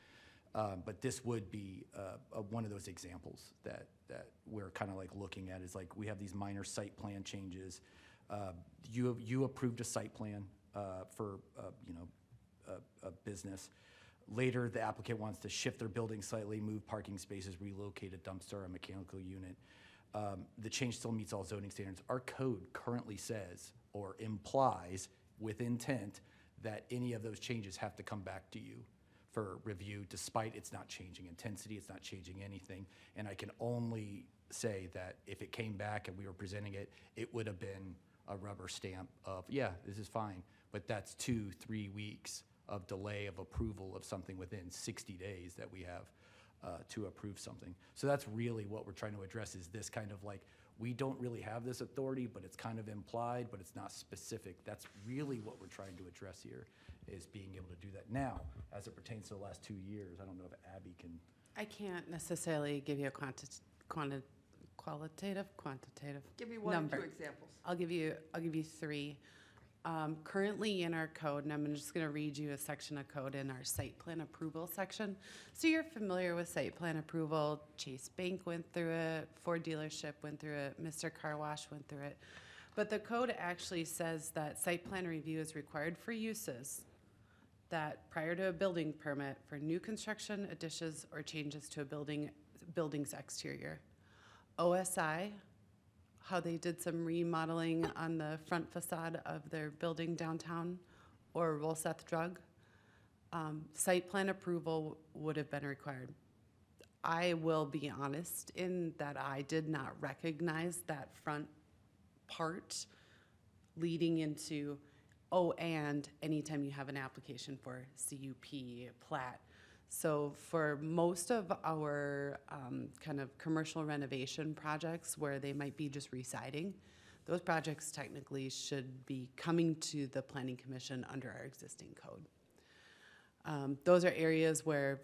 but this would be one of those examples that we're kind of like looking at, is like we have these minor site plan changes. You approved a site plan for a business. Later, the applicant wants to shift their building slightly, move parking spaces, relocate a dumpster, a mechanical unit. The change still meets all zoning standards. Our code currently says, or implies with intent, that any of those changes have to come back to you for review, despite it's not changing intensity, it's not changing anything. And I can only say that if it came back and we were presenting it, it would have been a rubber stamp of, yeah, this is fine. But that's 2-3 weeks of delay of approval of something within 60 days that we have to approve something. So that's really what we're trying to address, is this kind of like, we don't really have this authority, but it's kind of implied, but it's not specific. That's really what we're trying to address here, is being able to do that. Now, as it pertains to the last 2 years, I don't know if Abby can. I can't necessarily give you a quantitative give me one or number. two examples. I'll give you 3. Currently in our code, and I'm just going to read you a section of code in our site plan approval section. So you're familiar with site plan approval. Chase Bank went through it, Ford dealership went through it, Mr. Car Wash went through it. But the code actually says that site plan review is required for uses that prior to a building permit for new construction, additions, or changes to a building's exterior, OSI, how they did some remodeling on the front facade of their building downtown, or Rolseth Drug, site plan approval would have been required. I will be honest in that I did not recognize that front part leading into, oh, and anytime you have an application for CUP, plat. So for most of our kind of commercial renovation projects where they might be just residing, those projects technically should be coming to the Planning Commission under our existing code. Those are areas where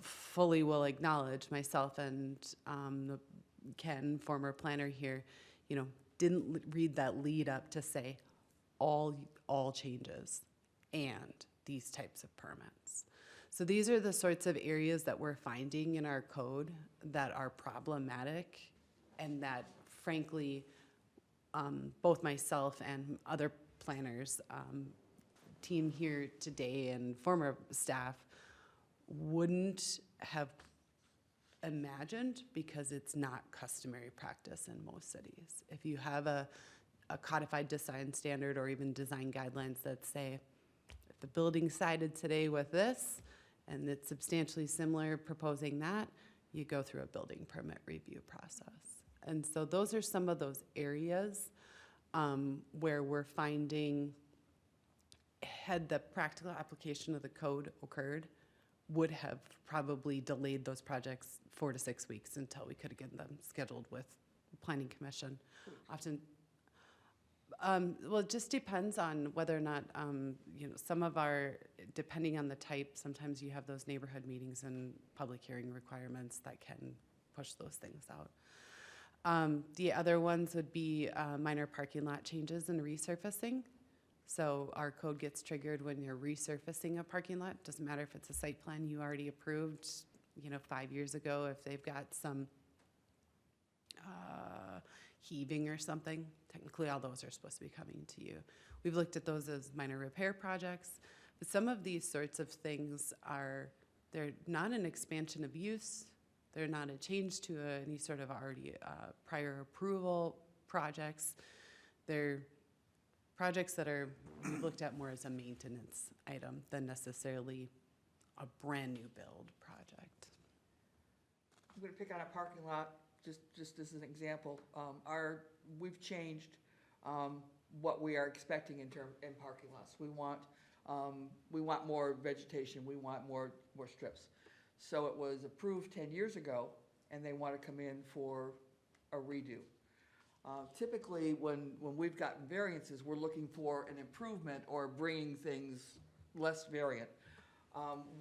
fully will acknowledge myself and Ken, former planner here, didn't read that lead up to say all changes and these types of permits. So these are the sorts of areas that we're finding in our code that are problematic and that frankly, both myself and other planners, team here today and former staff wouldn't have imagined because it's not customary practice in most cities. If you have a codified design standard or even design guidelines that say, if the building sided today with this and it's substantially similar proposing that, you go through a building permit review process. And so those are some of those areas where we're finding, had the practical application of the code occurred, would have probably delayed those projects 4 to 6 weeks until we could have gotten them scheduled with Planning Commission. Often, well, it just depends on whether or not, some of our, depending on the type, sometimes you have those neighborhood meetings and public hearing requirements that can push those things out. The other ones would be minor parking lot changes and resurfacing. So our code gets triggered when you're resurfacing a parking lot. Doesn't matter if it's a site plan you already approved, 5 years ago, if they've got some heaving or something, technically all those are supposed to be coming to you. We've looked at those as minor repair projects, but some of these sorts of things they're not an expansion of use, they're not a change to any sort of already prior approval projects. They're projects that we looked at more as a maintenance item than necessarily a brand new build project. I'm gonna pick on a parking lot, just as an example. We've changed what we are expecting in parking lots. We want more vegetation, we want more strips. So it was approved 10 years ago, and they want to come in for a redo. Typically, when we've gotten variances, we're looking for an improvement or bringing things less variant.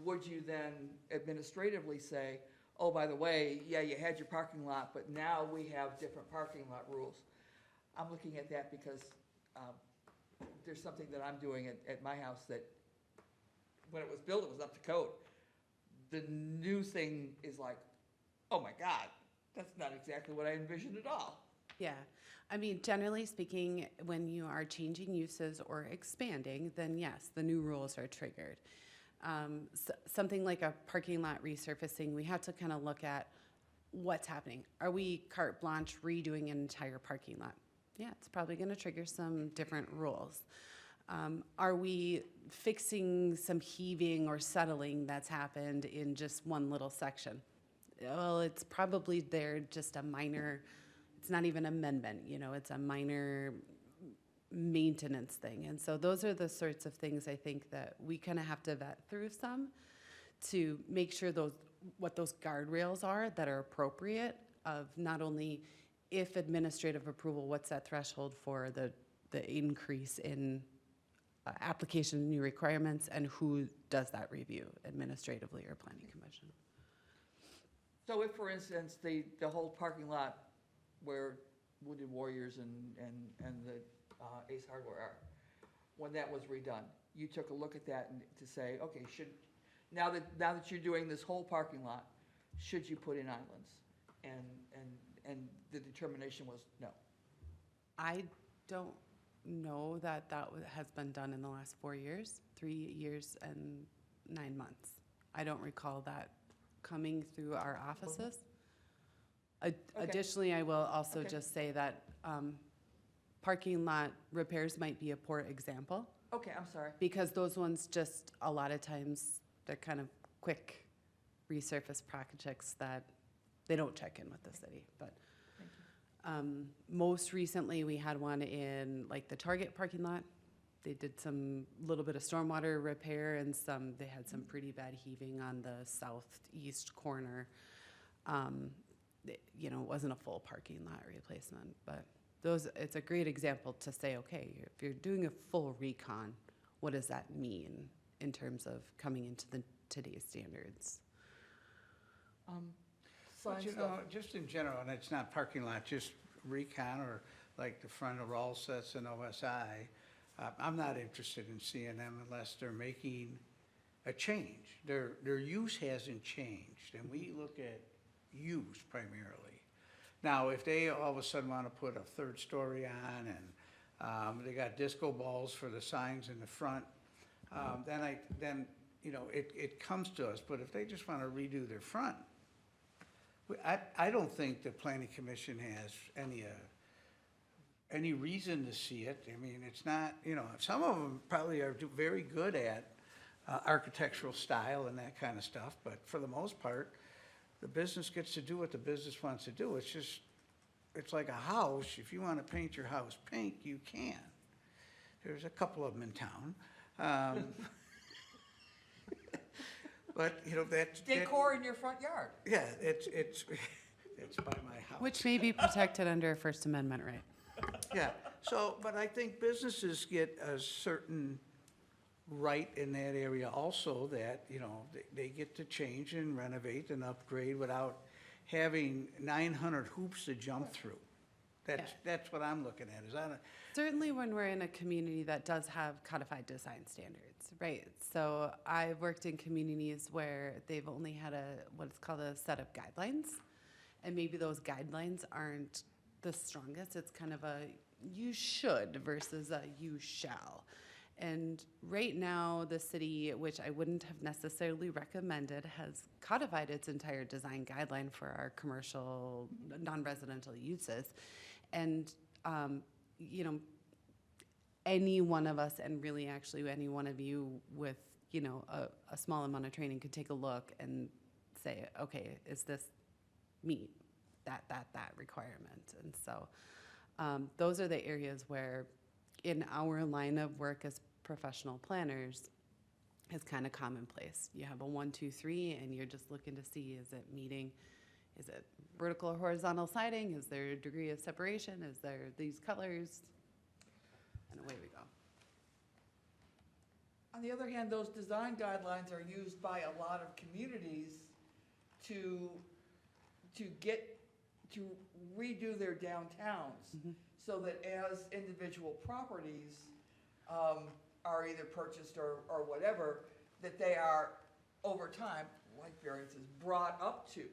Would you then administratively say, oh, by the way, yeah, you had your parking lot, but now we have different parking lot rules? I'm looking at that because there's something that I'm doing at my house that when it was built, it was up to code. The new thing is like, oh my God, that's not exactly what I envisioned at all. Yeah, I mean, generally speaking, when you are changing uses or expanding, then yes, the new rules are triggered. Something like a parking lot resurfacing, we have to kind of look at what's happening. Are we carte blanche redoing an entire parking lot? Yeah, it's probably going to trigger some different rules. Are we fixing some heaving or settling that's happened in just one little section? Well, it's probably just a minor, it's not even amendment, it's a minor maintenance thing. And so those are the sorts of things I think that we kind of have to vet through some to make sure what those guardrails are that are appropriate of not only if administrative approval, what's that threshold for the increase in application of new requirements, and who does that review, administratively or Planning Commission? So if, for instance, the whole parking lot where Wounded Warriors and the Ace Hardware are, when that was redone, you took a look at that and to say, okay, now that you're doing this whole parking lot, should you put in islands? And the determination was no. I don't know that has been done in the last 4 years. 3 years and 9 months. I don't recall that coming through our offices. Additionally, I will also Okay. just say that parking lot repairs might be a poor example, Okay, I'm sorry. because those ones just, a lot of times, they're kind of quick resurface projects that they don't check in with the city, but. Thank you. Most recently, we had one in like the Target parking lot. They did some little bit of stormwater repair and they had some pretty bad heaving on the southeast corner. It wasn't a full parking lot replacement, but it's a great example to say, okay, if you're doing a full recon, what does that mean in terms of coming into today's standards? But Sign stuff. just in general, and it's not parking lot, just recon or like the front of all sets in OSI, I'm not interested in seeing them unless they're making a change. Their use hasn't changed, and we look at use primarily. Now, if they all of a sudden want to put a third story on and they got disco balls for the signs in the front, then it comes to us. But if they just want to redo their front, I don't think the planning commission has any reason to see it. I mean, it's not, some of them probably are very good at architectural style and that kind of stuff, but for the most part, the business gets to do what the business wants to do. It's like a house. If you want to paint your house pink, you can. There's a couple of them in town. But, that's. Decor in your front yard. Yeah, it's by my house. Which may be protected under a First Amendment right. Yeah, but I think businesses get a certain right in that area also that, they get to change and renovate and upgrade without having 900 hoops to jump through. That's what I'm looking at, is that a. Certainly when we're in a community that does have codified design standards, right? So I've worked in communities where they've only had what's called a set of guidelines, and maybe those guidelines aren't the strongest. It's kind of a you should versus a you shall. And right now, the city, which I wouldn't have necessarily recommended, has codified its entire design guideline for our commercial, non-residential uses. And, any one of us, and really actually any one of you with, a small amount of training could take a look and say, okay, is this meet that requirement? And so those are the areas where in our line of work as professional planners is kind of commonplace. You have a 1, 2, 3, and you're just looking to see, is it meeting, is it vertical or horizontal siding? Is there a degree of separation? Is there these colors? And away we go. On the other hand, those design guidelines are used by a lot of communities to redo their downtowns, so that as individual properties are either purchased or whatever, that they are, over time, like variances, brought up to.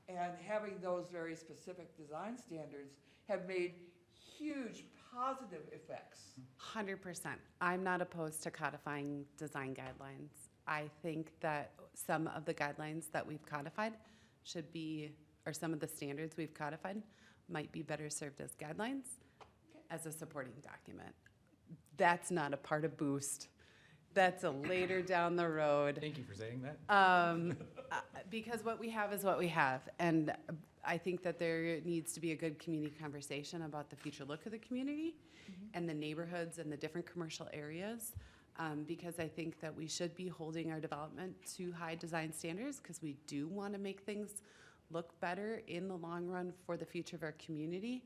And having those very specific design standards have made huge positive effects. 100%. I'm not opposed to codifying design guidelines. I think that some of the guidelines that we've codified should be, or some of the standards we've codified might be better served as guidelines as a supporting document. That's not a part of Boost. That's a later down the road. Thank you for saying that. Because what we have is what we have. And I think that there needs to be a good community conversation about the future look of the community and the neighborhoods and the different commercial areas. Because I think that we should be holding our development to high design standards, because we do want to make things look better in the long run for the future of our community.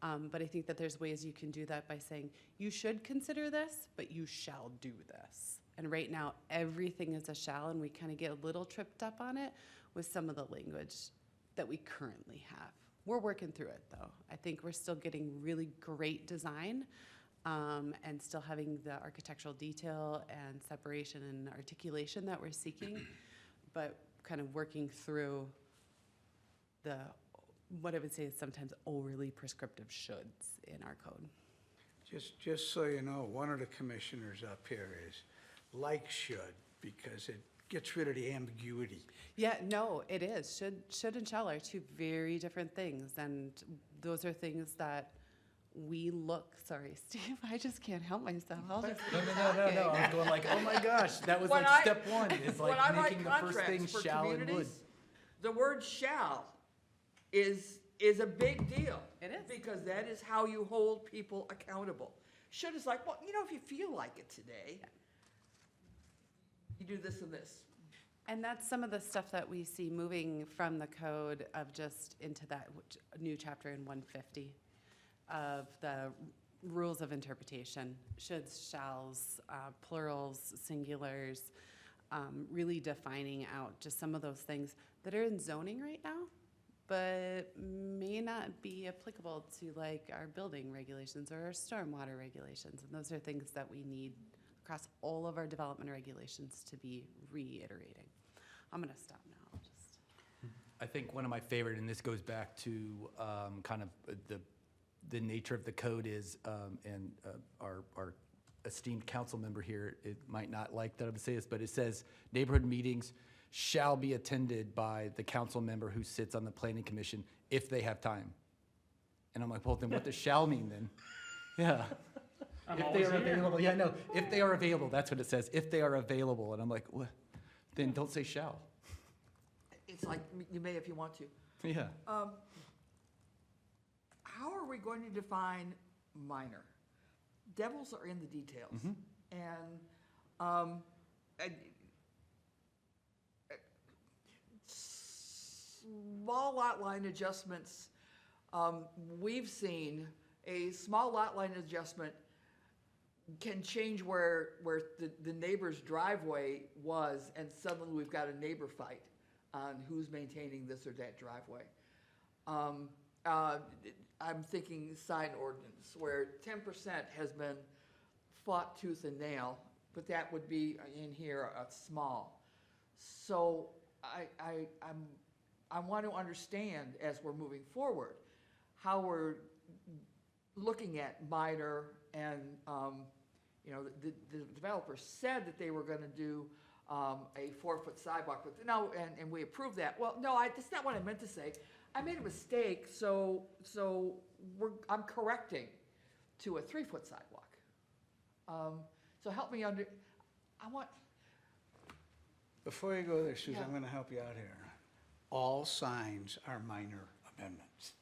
But I think that there's ways you can do that by saying, you should consider this, but you shall do this. And right now, everything is a shall, and we kind of get a little tripped up on it with some of the language that we currently have. We're working through it, though. I think we're still getting really great design and still having the architectural detail and separation and articulation that we're seeking, but kind of working through what I would say is sometimes overly prescriptive shoulds in our code. Just so you know, one of the commissioners up here is like should, because it gets rid of the ambiguity. Yeah, no, it is. Should and shall are two very different things, and those are things that we look, sorry, Steve, I just can't help myself. I'll just keep No. talking. I was going like, oh my gosh, that was When like I- step one, is When I like write making the first thing contracts for shall and would. communities, the word shall is a big deal. It is. Because that is how you hold people accountable. Should is like, well, you know, if you feel like it today, you do this and this. And that's some of the stuff that we see moving from the code of just into that new chapter in 150 of the rules of interpretation, shoulds, shalls, plurals, singulars, really defining out just some of those things that are in zoning right now, but may not be applicable to like our building regulations or our stormwater regulations. And those are things that we need across all of our development regulations to be reiterating. I'm gonna stop now, just. I think one of my favorite, and this goes back to kind of the nature of the code is, and our esteemed council member here, it might not like that I would say this, but it says neighborhood meetings shall be attended by the council member who sits on the planning commission if they have time. And I'm like, well, then what does shall mean then? Yeah. If they are available, yeah, no, if they are available, that's what it says, if they are available. And I'm like, well, then don't say shall. It's like, you may if you want to. Yeah. How are we going to define minor? Devils are in the details. And small lot line adjustments, we've seen a small lot line adjustment can change where the neighbor's driveway was, and suddenly we've got a neighbor fight on who's maintaining this or that driveway. I'm thinking sign ordinance, where 10% has been fought tooth and nail, but that would be in here a small. So I want to understand, as we're moving forward, how we're looking at minor and, you know, the developer said that they were gonna do a 4-foot sidewalk, but no, and we approved that. Well, no, that's not what I meant to say. I made a mistake, so I'm correcting to a 3-foot sidewalk. So help me Before you go there, Susan, Yeah. I'm gonna help you out here. All signs are minor amendments.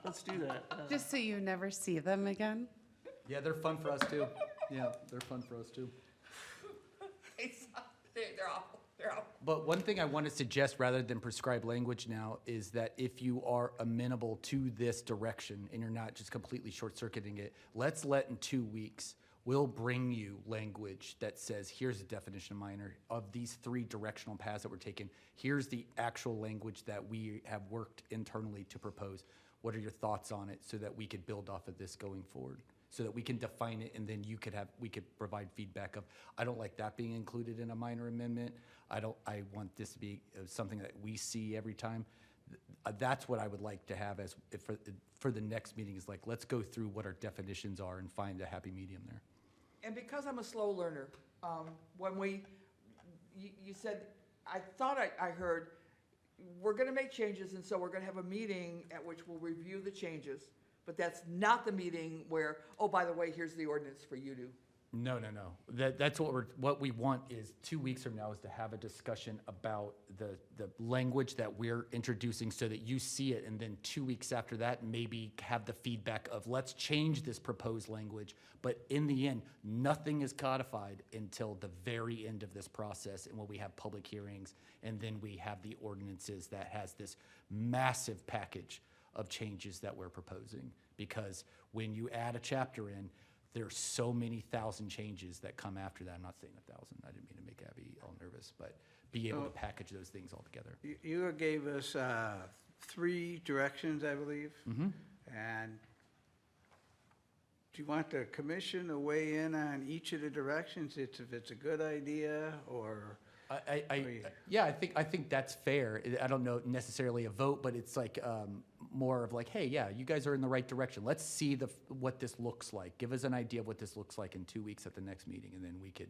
Let's do that. Just so you never see them again. Yeah, they're fun for us too. Yeah, they're fun for us too. they're awful, they're awful. But one thing I want to suggest, rather than prescribe language now, is that if you are amenable to this direction and you're not just completely short-circuiting it, let's let in 2 weeks, we'll bring you language that says, here's the definition of minor. Of these 3 directional paths that we're taking, here's the actual language that we have worked internally to propose. What are your thoughts on it, so that we could build off of this going forward? So that we can define it, and then we could provide feedback of, I don't like that being included in a minor amendment. I want this to be something that we see every time. That's what I would like to have as, for the next meeting, is like, let's go through what our definitions are and find a happy medium there. And because I'm a slow learner, when you said, I thought I heard, we're gonna make changes, and so we're gonna have a meeting at which we'll review the changes, but that's not the meeting where, oh, by the way, here's the ordinance for you to. No. That's what we want is 2 weeks from now is to have a discussion about the language that we're introducing, so that you see it, and then 2 weeks after that, maybe have the feedback of, let's change this proposed language. But in the end, nothing is codified until the very end of this process, and when we have public hearings, and then we have the ordinances that has this massive package of changes that we're proposing. Because when you add a chapter in, there's so many thousand changes that come after that. I'm not saying 1,000, I didn't mean to make Abby all nervous, but be able to package those things all together. You gave us 3 directions, I believe. And do you want the commission to weigh in on each of the directions, if it's a good idea, or? I think that's fair. I don't know necessarily a vote, but it's like more of like, hey, yeah, you guys are in the right direction. Let's see what this looks like. Give us an idea of what this looks like in 2 weeks at the next meeting, and then we could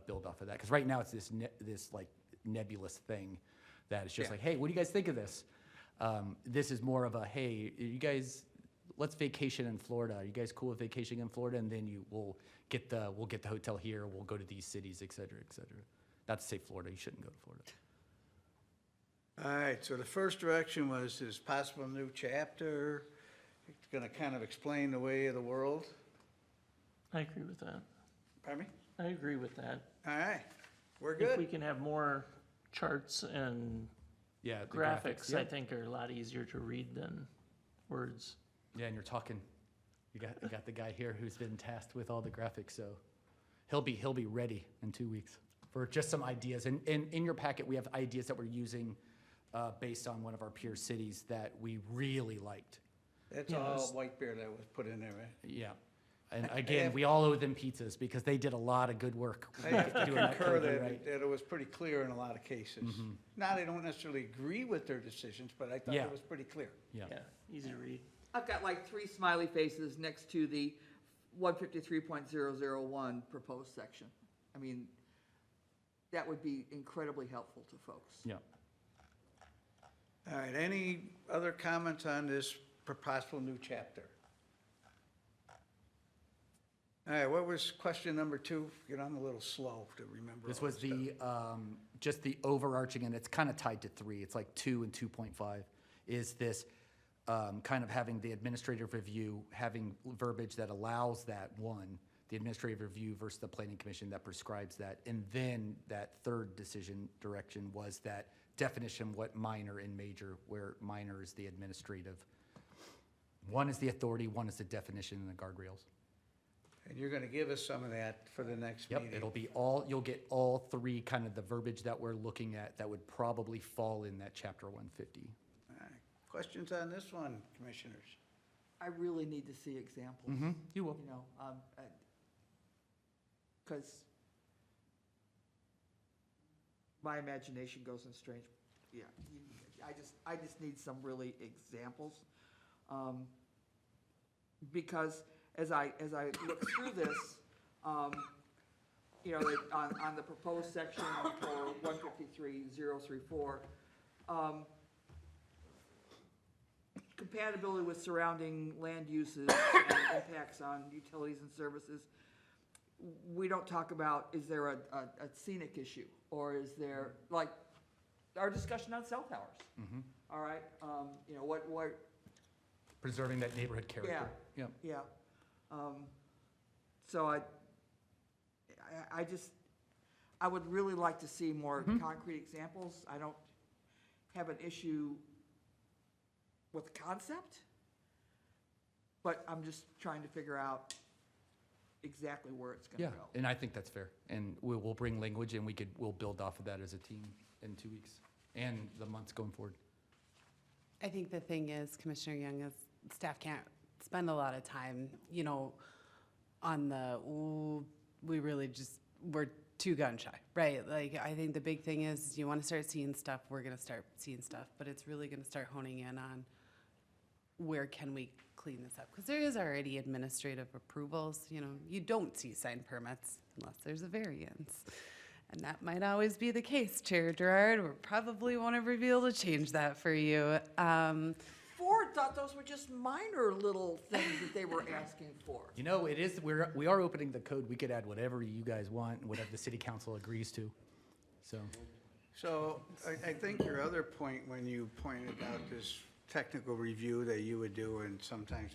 build off of that. Because right now it's this like nebulous thing that is just Yeah. like, hey, what do you guys think of this? This is more of a, hey, you guys, let's vacation in Florida. Are you guys cool with vacationing in Florida? And then we'll get the hotel here. We'll go to these cities, et cetera, et cetera. Not to say Florida. You shouldn't go to Florida. All right, so the first direction was this possible new chapter. It's gonna kind of explain the way of the world. I agree with that. Pardon me? I agree with that. All right, we're If we good. can have more charts and Yeah, the graphics, yeah. I think are a lot easier to read than words. Yeah, and you're talking, you got the guy here who's been tasked with all the graphics, so he'll be ready in 2 weeks for just some ideas. And in your packet, we have ideas that we're using based on one of our peer cities that we really liked. That's Yeah, all this- White Bear that was put in there, right? Yeah. And again, we all owe them pizzas because they did a lot of good work. I have to doing that concur coding, that, right? that it was pretty clear in a lot of cases. Not, I don't necessarily agree with their decisions, but I thought Yeah. it was pretty clear. Yeah. Yeah, easy to read. I've got like 3 smiley faces next to the 153.001 proposed section. I mean, that would be incredibly helpful to folks. Yeah. All right, any other comments on this possible new chapter? All right, what was question number 2? You know, I'm a little slow to remember. This all was stuff. the, just the overarching, and it's kind of tied to 3. It's like 2 and 2.5, is this kind of having the administrative review, having verbiage that allows that, one, the administrative review versus the planning commission that prescribes that. And then that third decision direction was that definition, what minor and major, where minor is the administrative. One is the authority, one is the definition and the guardrails. And you're gonna give us some of that for the next Yep, meeting. it'll be all, you'll get all 3 kind of the verbiage that we're looking at that would probably fall in that chapter 150. All right, questions on this one, commissioners? I really need to see examples. You will. You know, because my imagination goes in strange, yeah, I just need some really examples. Because as I look through this, you know, on the proposed section for 153.034, compatibility with surrounding land uses and impacts on utilities and services, we don't talk about, is there a scenic issue? Or is there, like, our discussion on cell towers? All right, you know, what, Preserving that neighborhood character. Yeah. yeah. So I would really like to see more concrete examples. I don't have an issue with the concept, but I'm just trying to figure out exactly where it's Yeah, gonna go. and I think that's fair. And we'll bring language and we'll build off of that as a team in 2 weeks and the months going forward. I think the thing is, Commissioner Young, is staff can't spend a lot of time, you know, on the, ooh, we're too gun shy, right? Like, I think the big thing is, you want to start seeing stuff, we're going to start seeing stuff, but it's really going to start honing in on where can we clean this up? Because there is already administrative approvals, you know, you don't see sign permits unless there's a variance. And that might always be the case, Chair Gerard. We probably won't ever be able to change that for you. Ford thought those were just minor little things that they were asking for. You know, we are opening the code. We could add whatever you guys want and whatever the city council agrees to. So, I think your other point, when you pointed out this technical review that you would do, and sometimes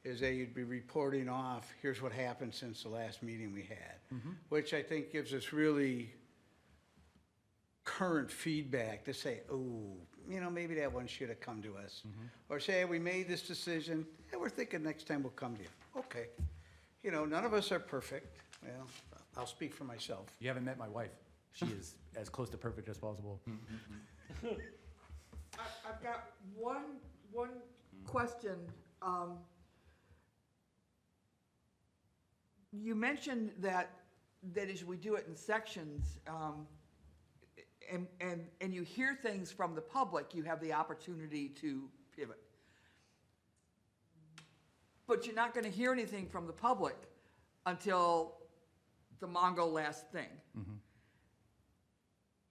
is that you'd be reporting off, here's what happened since the last meeting we had, which I think gives us really current feedback to say, oh, you know, maybe that one should have come to us. Or say, we made this decision, yeah, we're thinking next time we'll come to you. Okay. You know, none of us are perfect. Well, I'll speak for myself. you haven't met my wife. She is as close to perfect as possible. I've got one question. You mentioned that as we do it in sections, and you hear things from the public, you have the opportunity to pivot. but you're not gonna hear anything from the public until the Mongo last thing.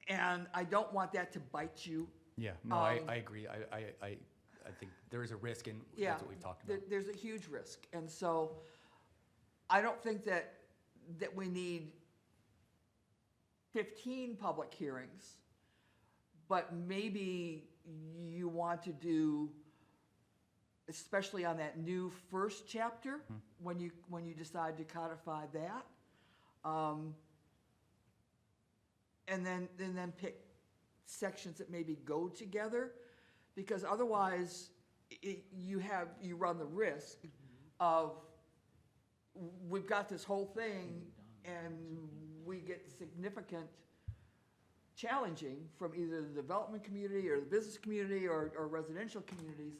And I don't want that to bite you. Yeah, no, I agree. I think there is a risk, and Yeah, that's what we've talked about. there's a huge risk. And so I don't think that we need 15 public hearings, but maybe you want to do, especially on that new first chapter, when you decide to codify that. And then pick sections that maybe go together, because otherwise you run the risk of, we've got this whole thing and we get significant challenging from either the development community or the business community or residential communities,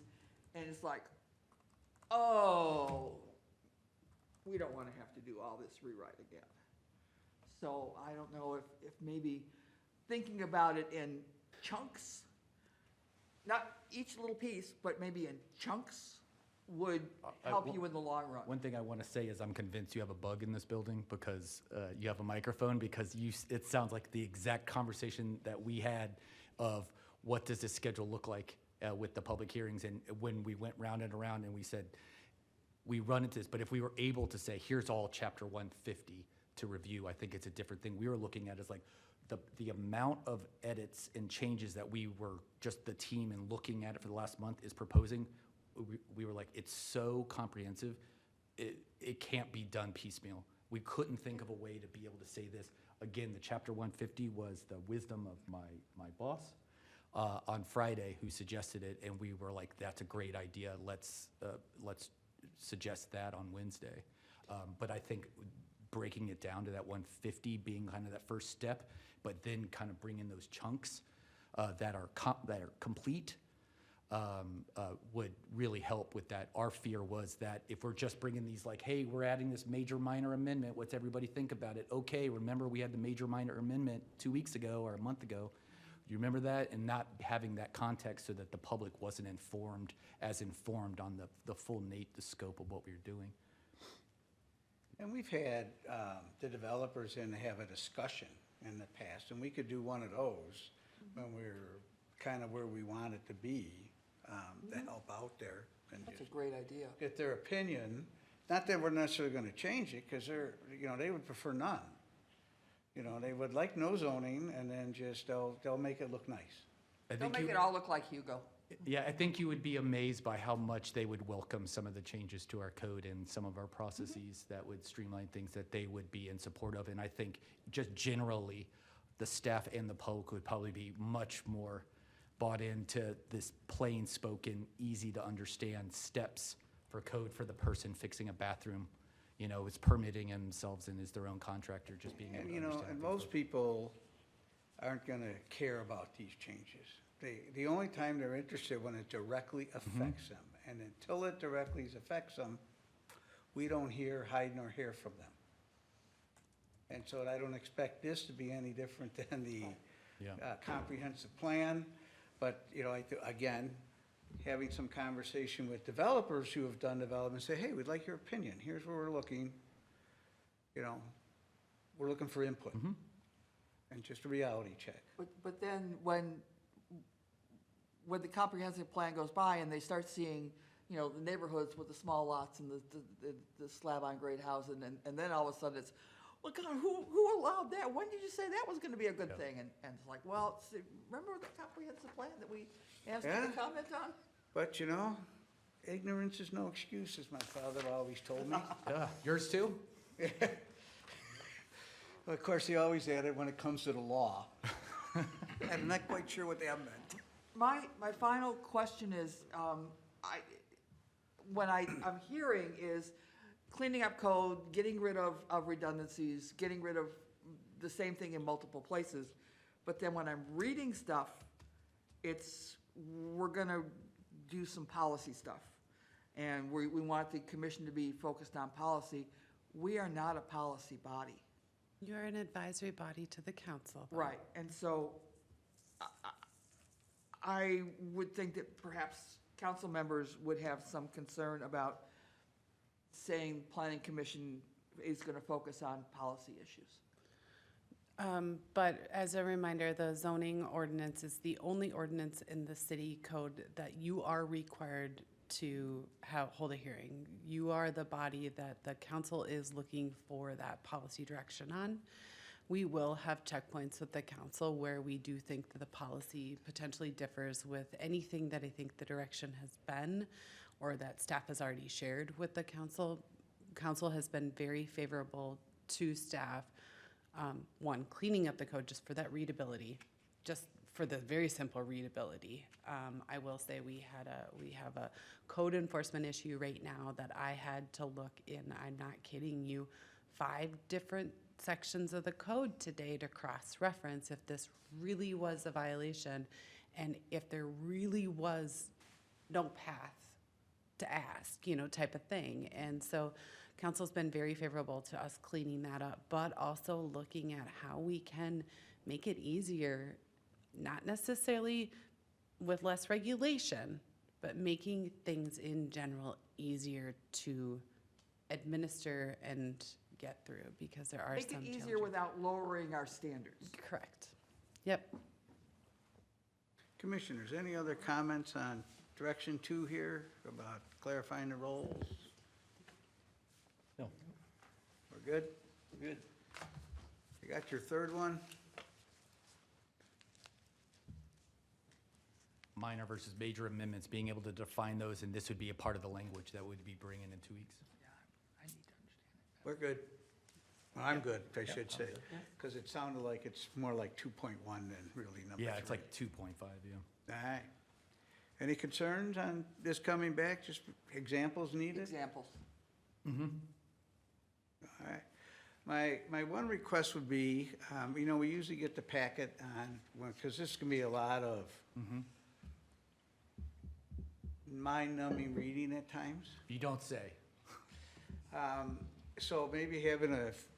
and it's like, oh, we don't want to have to do all this rewrite again. So I don't know if maybe thinking about it in chunks, not each little piece, but maybe in chunks, would help you in the long run. One thing I want to say is I'm convinced you have a bug in this building because you have a microphone, because it sounds like the exact conversation that we had of what does this schedule look like with the public hearings, and when we went round and around and we said, we run into this, but if we were able to say, here's all chapter 150 to review, I think it's a different thing. We were looking at is like the amount of edits and changes that we were, just the team and looking at it for the last month is proposing. We were like, it's so comprehensive, it can't be done piecemeal. We couldn't think of a way to be able to say this. Again, the chapter 150 was the wisdom of my boss on Friday, who suggested it, and we were like, that's a great idea. Let's suggest that on Wednesday. But I think breaking it down to that 150 being kind of that first step, but then kind of bringing those chunks that are complete would really help with that. Our fear was that if we're just bringing these like, hey, we're adding this major minor amendment, what's everybody think about it? Okay, remember we had the major minor amendment 2 weeks ago or a month ago. Do you remember that? And not having that context so that the public wasn't informed on the full the scope of what we were doing. And we've had the developers in to have a discussion in the past, and we could do one of those when we're kind of where we want it to be, to help out there and That's a just great idea. get their opinion. Not that we're necessarily going to change it, because they would prefer none. They would like no zoning, and then just they'll make it look nice. They'll make it all look like Hugo. Yeah, I think you would be amazed by how much they would welcome some of the changes to our code and some of our processes that would streamline things that they would be in support of. And I think just generally, the staff and the public would probably be much more bought into this plain spoken, easy to understand steps for code for the person fixing a bathroom. Is permitting themselves and is their own contractor, just being able to understand. And most people aren't going to care about these changes. The only time they're interested when it directly affects them. And until it directly affects them, we don't hide nor hear from them. And so I don't expect this to be any different than the comprehensive plan. But, again, having some conversation with developers who have done development, say, hey, we'd like your opinion. Here's where we're looking. We're looking for input. And just a reality check. But then when the comprehensive plan goes by and they start seeing, the neighborhoods with the small lots and the slab on grade housing, and then all of a sudden it's, well, God, who allowed that? When did you say that was going to be a good thing? And it's like, well, remember the comprehensive plan that we asked you to comment on? But, ignorance is no excuse, as my father always told me. Yours too? Of course, he always added when it comes to the law. I'm not quite sure what that meant. My final question is, I'm hearing is cleaning up code, getting rid of redundancies, getting rid of the same thing in multiple places. But then when I'm reading stuff, we're gonna do some policy stuff. And we want the commission to be focused on policy. We are not a policy body. You're an advisory body to the council. though. Right, and so I would think that perhaps council members would have some concern about saying planning commission is gonna focus on policy issues. But as a reminder, the zoning ordinance is the only ordinance in the city code that you are required to hold a hearing. You are the body that the council is looking for that policy direction on. We will have checkpoints with the council where we do think that the policy potentially differs with anything that I think the direction has been or that staff has already shared with the council. Council has been very favorable to staff. One, cleaning up the code just for that readability, just for the very simple readability. I will say we have a code enforcement issue right now that I had to look in, I'm not kidding you, 5 different sections of the code today to cross-reference if this really was a violation and if there really was no path to ask, type of thing. And so council's been very favorable to us cleaning that up, but also looking at how we can make it easier, not necessarily with less regulation, but making things in general easier to administer and get through because there are Make some it easier challenges. without lowering our standards. Correct. Yep. Commissioners, any other comments on direction 2 here about clarifying the roles? No. We're good? Good. You got your third one? Minor versus major amendments, being able to define those, and this would be a part of the language that would be bringing in 2 weeks. I need to understand it. We're good. Well, I'm good, I should say, because it sounded like it's more like 2.1 than really number 3. Yeah, it's like 2.5, yeah. All right. Any concerns on this coming back? Just examples needed? Examples. All right. My one request would be, we usually get the packet on, because this can be a lot of mind-numbing reading at times. You don't say. So maybe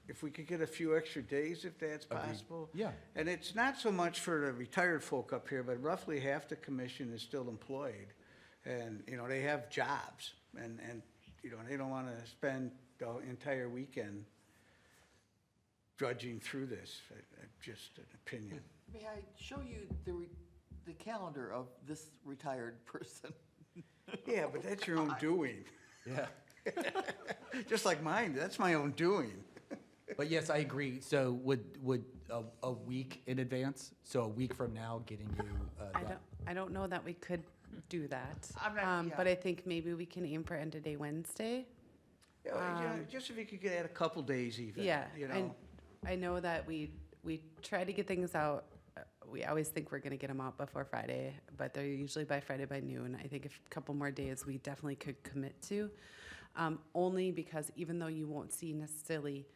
if we could get a few extra days, if that's Agreed. possible. Yeah. And it's not so much for the retired folk up here, but roughly half the commission is still employed. And, they have jobs and, they don't want to spend the entire weekend drudging through this. Just an opinion. May I show you the calendar of this retired person? Yeah, but that's your own doing. Yeah. Just like mine, that's my own doing. But yes, I agree. So would a week in advance, so a week from now, getting you that? I don't know that we could do that. I'm not- yeah. But I think maybe we can aim for end of day Wednesday. Just if you could add a couple days even. Yeah, You and know. I know that we try to get things out. We always think we're gonna get them out before Friday, but they're usually by Friday by noon. I think a couple more days we definitely could commit to. Only because even though you won't see necessarily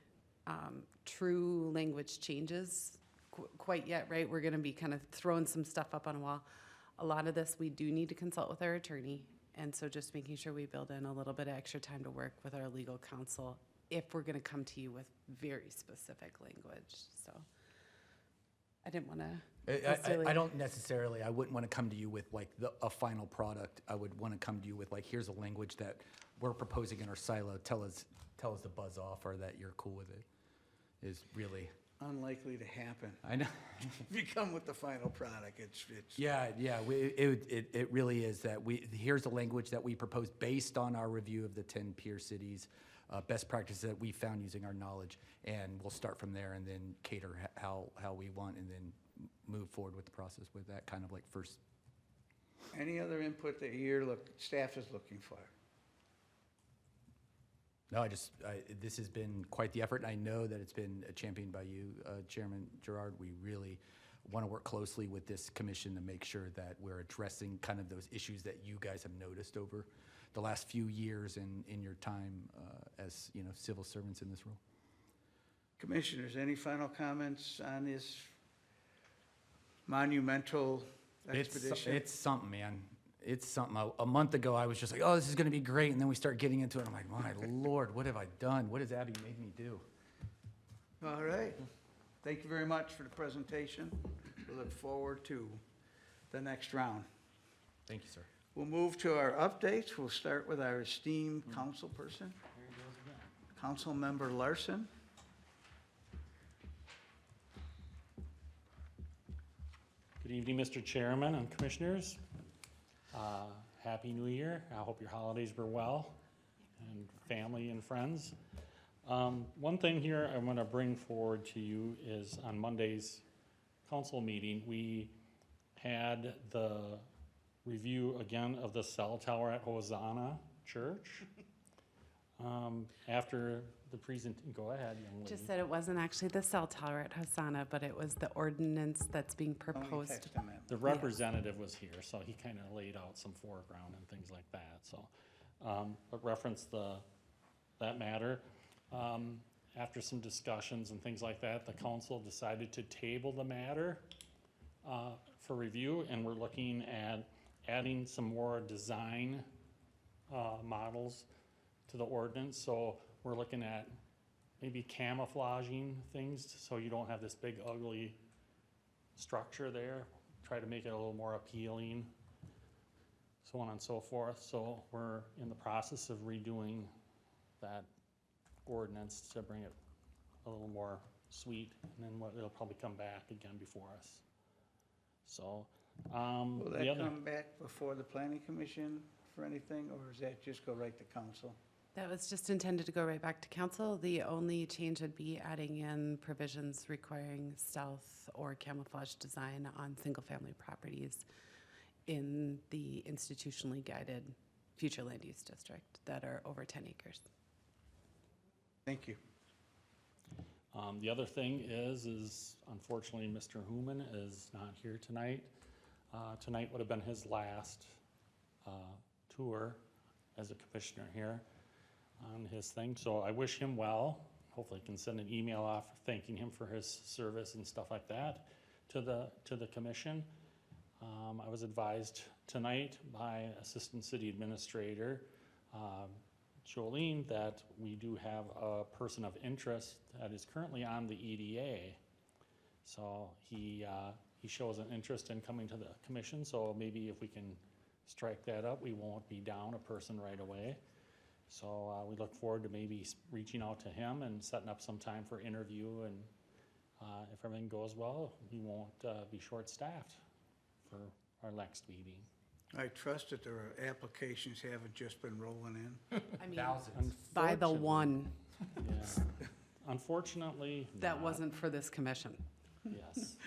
true language changes quite yet, right? We're gonna be kind of throwing some stuff up on a wall. A lot of this, we do need to consult with our attorney. And so just making sure we build in a little bit of extra time to work with our legal counsel if we're gonna come to you with very specific language, so. I didn't wanna necessarily. I don't necessarily, I wouldn't want to come to you with like a final product. I would want to come to you with like, here's a language that we're proposing in our silo. Tell us to buzz off or that you're cool with it, is really. Unlikely to happen. I know. If you come with the final product, it's. Yeah, it really is that here's the language that we propose based on our review of the 10 peer cities, best practices that we found using our knowledge, and we'll start from there and then cater how we want and then move forward with the process with that kind of like first. Any other input that staff is looking for? No, this has been quite the effort, and I know that it's been championed by you, Chairman Gerard. We really want to work closely with this commission to make sure that we're addressing kind of those issues that you guys have noticed over the last few years in your time as, civil servants in this role. Commissioners, any final comments on this monumental expedition? It's something, man. It's something. A month ago, I was just like, oh, this is going to be great. And then we start getting into it. I'm like, my Lord, what have I done? What has Abby made me do? All right. Thank you very much for the presentation. We look forward to the next round. Thank you, sir. We'll move to our updates. We'll start with our esteemed council person. Councilmember Larson. Good evening, Mr. Chairman and Commissioners. Happy New Year. I hope your holidays were well, and family and friends. One thing here I want to bring forward to you is on Monday's council meeting, we had the review again of the cell tower at Hosanna Church. After the go ahead, young lady. Just said it wasn't actually the cell tower at Hosanna, but it was the ordinance that's being Zoning proposed. text amendment. The representative was here, so he kind of laid out some foreground and things like that, so. But reference that matter. After some discussions and things like that, the council decided to table the matter for review, and we're looking at adding some more design models to the ordinance. So we're looking at maybe camouflaging things so you don't have this big ugly structure there. Try to make it a little more appealing, so on and so forth. So we're in the process of redoing that ordinance to bring it a little more sweet, and then it'll probably come back again before us. So, Will the that other, come back before the planning commission for anything, or does that just go right to council? That was just intended to go right back to council. The only change would be adding in provisions requiring stealth or camouflage design on single-family properties in the institutionally guided future land use district that are over 10 acres. Thank you. the other thing is unfortunately Mr. Human is not here tonight. Tonight would have been his last tour as a commissioner here on his thing. So I wish him well. Hopefully I can send an email off thanking him for his service and stuff like that to the commission. I was advised tonight by Assistant City Administrator Jolene that we do have a person of interest that is currently on the EDA. So he shows an interest in coming to the commission, so maybe if we can strike that up, we won't be down a person right away. So we look forward to maybe reaching out to him and setting up some time for interview, and if everything goes well, we won't be short-staffed for our next meeting. I trust that their applications haven't just been rolling in. I mean, Thousands. by the Unfortunately- one, Yeah. Unfortunately, that not. wasn't for this commission. Yes.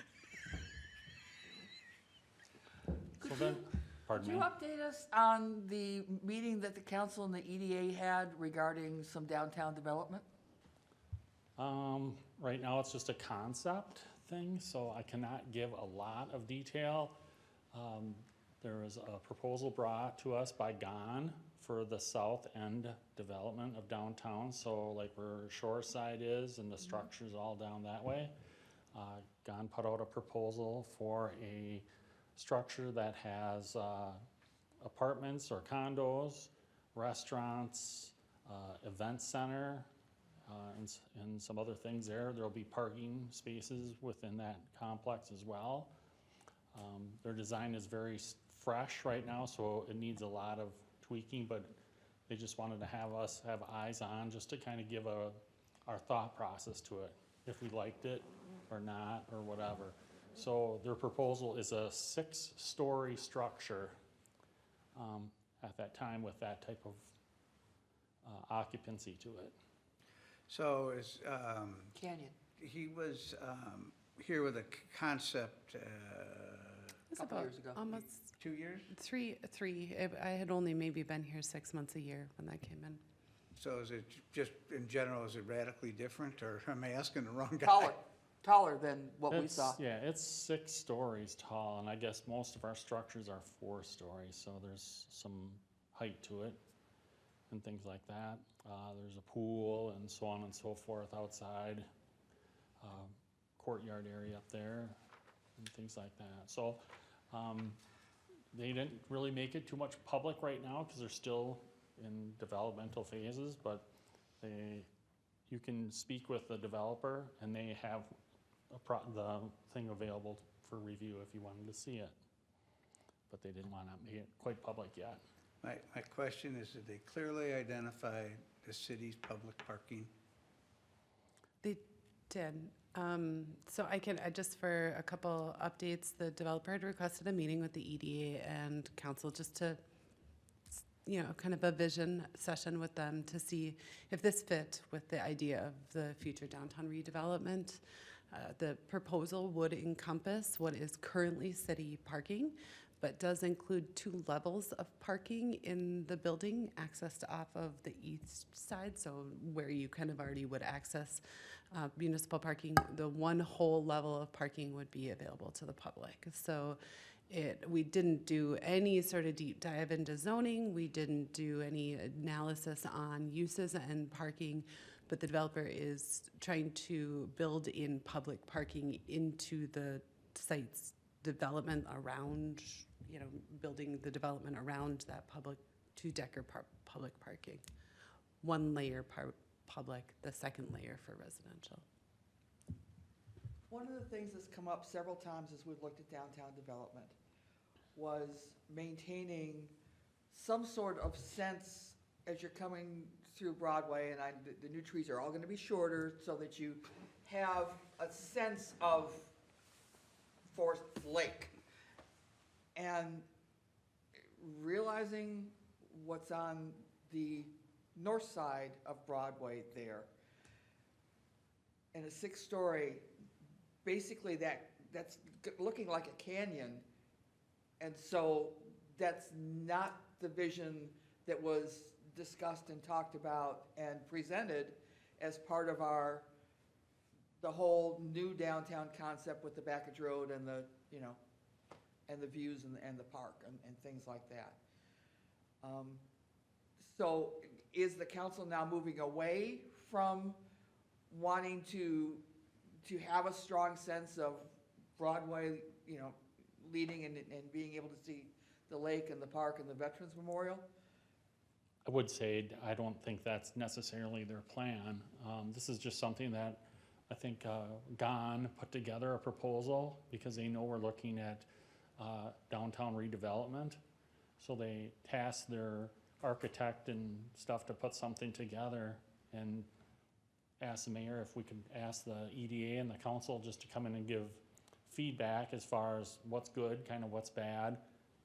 So then, Could pardon you me? update us on the meeting that the council and the EDA had regarding some downtown development? Right now, it's just a concept thing, so I cannot give a lot of detail. There was a proposal brought to us by GON for the south end development of downtown, so like where Shoreside is and the structure's all down that way. GON put out a proposal for a structure that has apartments or condos, restaurants, event center, and some other things there. There'll be parking spaces within that complex as well. Their design is very fresh right now, so it needs a lot of tweaking, but they just wanted to have us have eyes on just to kind of give our thought process to it, if we liked it or not or whatever. So their proposal is a 6-story structure at that time with that type of occupancy to it. So is, Canyon. he was here with a concept It's Couple about years ago. almost 2 years? three. I had only maybe been here 6 months a year when that came in. So is it just, in general, is it radically different, or am I asking the wrong guy? Taller than what we saw. Yeah, it's 6 stories tall, and I guess most of our structures are 4 stories, so there's some height to it and things like that. There's a pool and so on and so forth outside, courtyard area up there and things like that. So they didn't really make it too much public right now because they're still in developmental phases, but you can speak with the developer and they have the thing available for review if you wanted to see it. But they didn't want to make it quite public yet. My question is, did they clearly identify the city's public parking? They did. So I can, just for a couple updates, the developer had requested a meeting with the EDA and council just to, kind of a vision session with them to see if this fit with the idea of the future downtown redevelopment. The proposal would encompass what is currently city parking, but does include 2 levels of parking in the building, accessed off of the east side, so where you kind of already would access municipal parking. The one whole level of parking would be available to the public. So we didn't do any sort of deep dive into zoning. We didn't do any analysis on uses and parking, but the developer is trying to build in public parking into the site's development around, building the development around that public 2-decker public parking. 1 layer public, the 2nd layer for residential. One of the things that's come up several times as we've looked at downtown development was maintaining some sort of sense as you're coming through Broadway, and the new trees are all gonna be shorter so that you have a sense of Forest Lake. And realizing what's on the north side of Broadway there, and a 6-story, basically that's looking like a canyon. And so that's not the vision that was discussed and talked about and presented as part of the whole new downtown concept with the Backage Road and the, and the views and the park and things like that. So is the council now moving away from wanting to have a strong sense of Broadway, leading and being able to see the lake and the park and the Veterans Memorial? I would say, I don't think that's necessarily their plan. This is just something that I think GON put together a proposal because they know we're looking at downtown redevelopment. So they tasked their architect and stuff to put something together and asked the mayor if we could ask the EDA and the council just to come in and give feedback as far as what's good, kind of what's bad,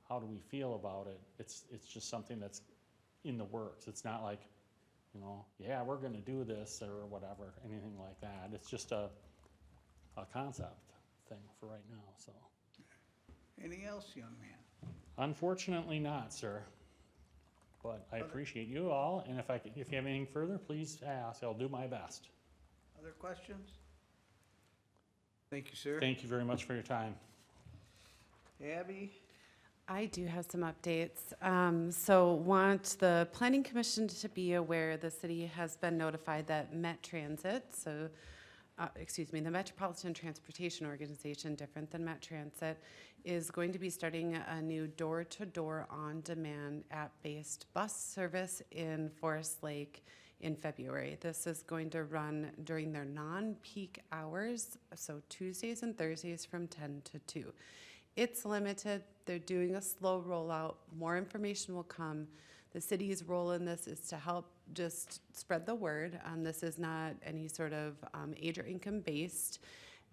how do we feel about it. It's just something that's in the works. It's not like, yeah, we're gonna do this or whatever, anything like that. It's just a concept thing for right now, so. Anything else, young man? Unfortunately not, sir. But I appreciate you all, and if you have anything further, please ask. I'll do my best. Other questions? Thank you, sir. Thank you very much for your time. Abby? I do have some updates. So want the Planning Commission to be aware the city has been notified that Met Transit, the Metropolitan Transportation Organization, different than Met Transit, is going to be starting a new door-to-door on-demand app-based bus service in Forest Lake in February. This is going to run during their non-peak hours, so Tuesdays and Thursdays from 10 to 2. It's limited. They're doing a slow rollout. More information will come. The city's role in this is to help just spread the word. This is not any sort of age or income based,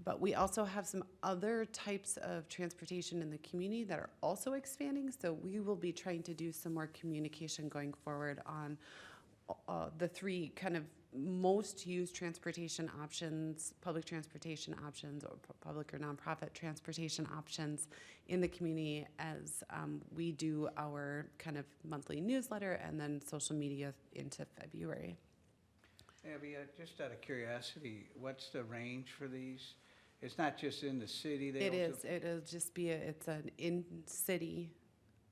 but we also have some other types of transportation in the community that are also expanding. So we will be trying to do some more communication going forward on the 3 kind of most used transportation options, public transportation options, or public or nonprofit transportation options in the community as we do our kind of monthly newsletter and then social media into February. Abby, just out of curiosity, what's the range for these? It's not just in the city? It'll just be, it's an in-city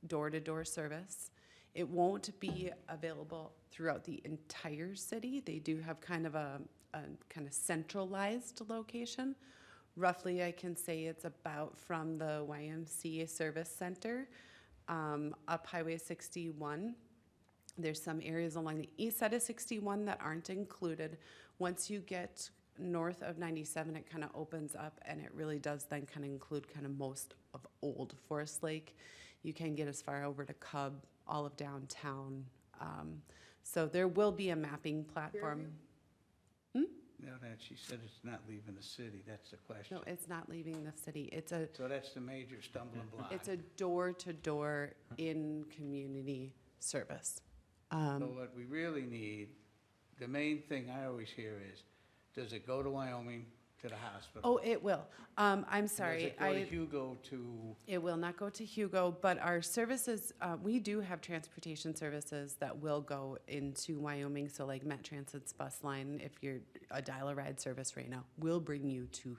door-to-door service. It won't be available throughout the entire city. They do have kind of a kind of centralized location. Roughly, I can say it's about from the YMCA Service Center up Highway 61. There's some areas along the east side of 61 that aren't included. Once you get north of 97, it kind of opens up and it really does then kind of include kind of most of Old Forest Lake. You can get as far over to Cub, all of downtown. So there will be a mapping platform. No, that, she said it's not leaving the city, that's the question. No, it's not leaving the city. So that's the major stumbling block. It's a door-to-door in-community service. So what we really need, the main thing I always hear is, does it go to Wyoming to the hospital? Oh, it will. I'm sorry. Does it go to Hugo to, It will not go to Hugo, but our services, we do have transportation services that will go into Wyoming. So like Met Transit's bus line, if you're a dial-a-ride service right now, will bring you to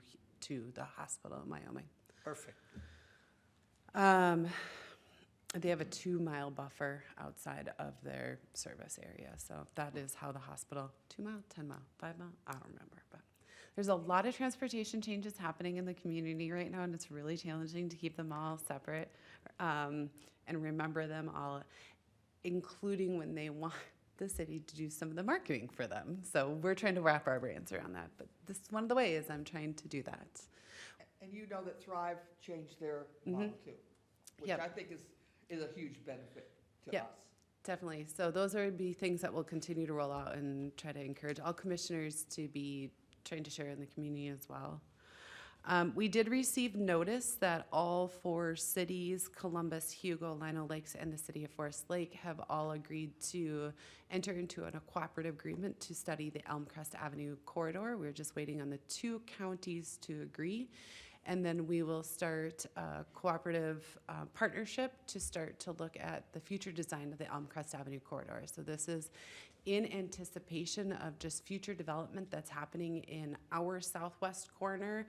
the hospital in Wyoming. perfect. They have a 2-mile buffer outside of their service area. So that is how the hospital, 2 mile, 10 mile, 5 mile, I don't remember. But there's a lot of transportation changes happening in the community right now, and it's really challenging to keep them all separate and remember them all, including when they want the city to do some of the marketing for them. So we're trying to wrap our brains around that. But this is one of the ways I'm trying to do that. And you know that Thrive changed their model too, which Yep. I think is a huge benefit to Yep. us. Definitely. So those would be things that we'll continue to roll out and try to encourage all commissioners to be trying to share in the community as well. We did receive notice that all 4 cities, Columbus, Hugo, Lino Lakes, and the city of Forest Lake, have all agreed to enter into a cooperative agreement to study the Elmcrest Avenue corridor. We're just waiting on the 2 counties to agree. And then we will start a cooperative partnership to start to look at the future design of the Elmcrest Avenue corridor. So this is in anticipation of just future development that's happening in our southwest corner,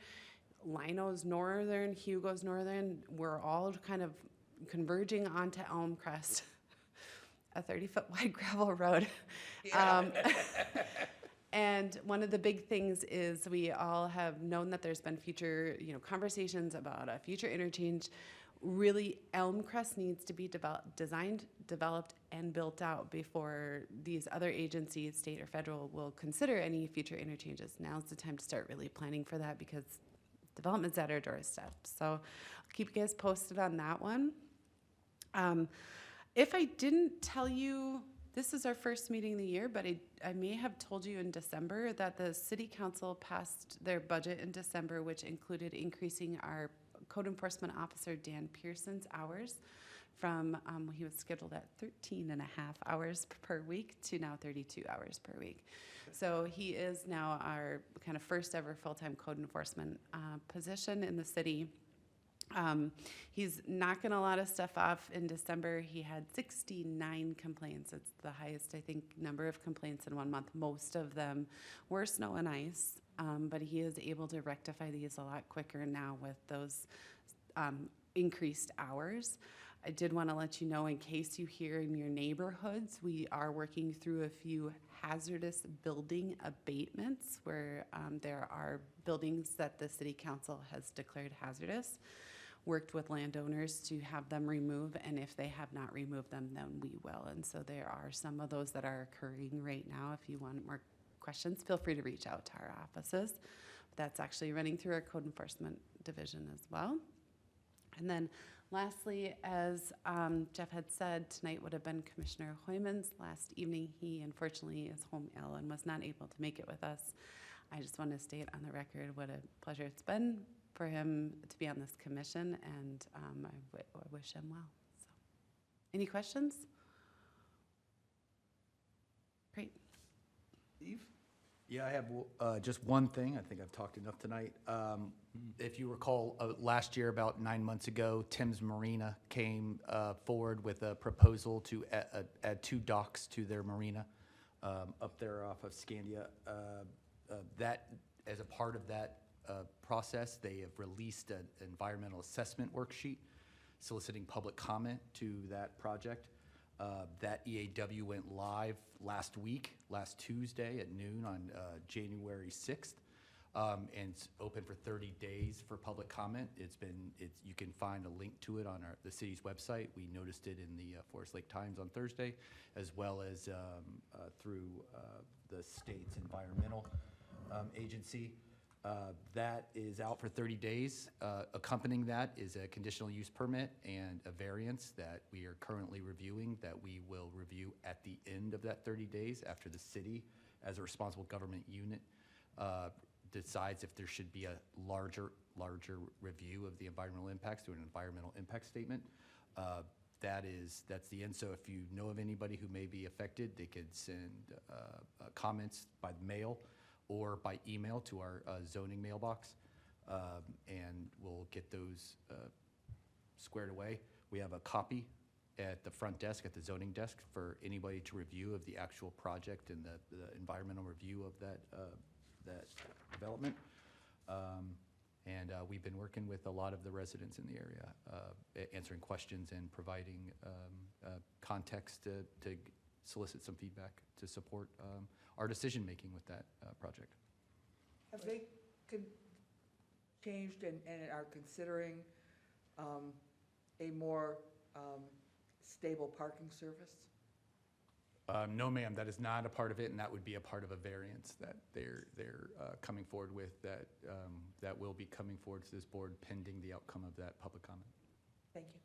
Lino's northern, Hugo's northern. We're all kind of converging onto Elmcrest, a 30-foot wide gravel road. And one of the big things is we all have known that there's been future, conversations about a future interchange. Really, Elmcrest needs to be designed, developed, and built out before these other agencies, state or federal, will consider any future interchanges. Now's the time to start really planning for that because development's at our doorstep. So I'll keep you guys posted on that one. If I didn't tell you, this is our first meeting of the year, but I may have told you in December that the city council passed their budget in December, which included increasing our code enforcement officer Dan Pearson's hours from, he was scheduled at 13 and a half hours per week to now 32 hours per week. So he is now our kind of first ever full-time code enforcement position in the city. He's knocking a lot of stuff off. In December, he had 69 complaints. It's the highest, I think, number of complaints in one month. Most of them were snow and ice, but he is able to rectify these a lot quicker now with those increased hours. I did want to let you know, in case you hear in your neighborhoods, we are working through a few hazardous building abatements where there are buildings that the city council has declared hazardous. Worked with landowners to have them remove, and if they have not removed them, then we will. And so there are some of those that are occurring right now. If you want more questions, feel free to reach out to our offices. That's actually running through our code enforcement division as well. And then lastly, as Jeff had said, tonight would have been Commissioner Hoyman's last evening. He unfortunately is home ill and was not able to make it with us. I just want to state on the record what a pleasure it's been for him to be on this commission, and I wish him well. So, any questions? Great. Steve? Yeah, I have just one thing. I think I've talked enough tonight. If you recall, last year, about 9 months ago, Tim's Marina came forward with a proposal to add 2 docks to their marina up there off of Scandia. That, as a part of that process, they have released an environmental assessment worksheet soliciting public comment to that project. That EAW went live last Tuesday at noon on January 6th, and it's open for 30 days for public comment. You can find a link to it on the city's website. We noticed it in the Forest Lake Times on Thursday, as well as through the state's environmental agency. That is out for 30 days. Accompanying that is a conditional use permit and a variance that we are currently reviewing, that we will review at the end of that 30 days after the city, as a responsible government unit, decides if there should be a larger review of the environmental impacts through an environmental impact statement. That's the end. So if you know of anybody who may be affected, they could send comments by mail or by email to our zoning mailbox, and we'll get those squared away. We have a copy at the front desk, at the zoning desk, for anybody to review of the actual project and the environmental review of that development. And we've been working with a lot of the residents in the area, answering questions and providing context to solicit some feedback to support our decision-making with that project. Have they changed and are considering a more stable parking service? No, ma'am, that is not a part of it, and that would be a part of a variance that they're coming forward with, that will be coming forward to this board pending the outcome of that public comment. Thank you.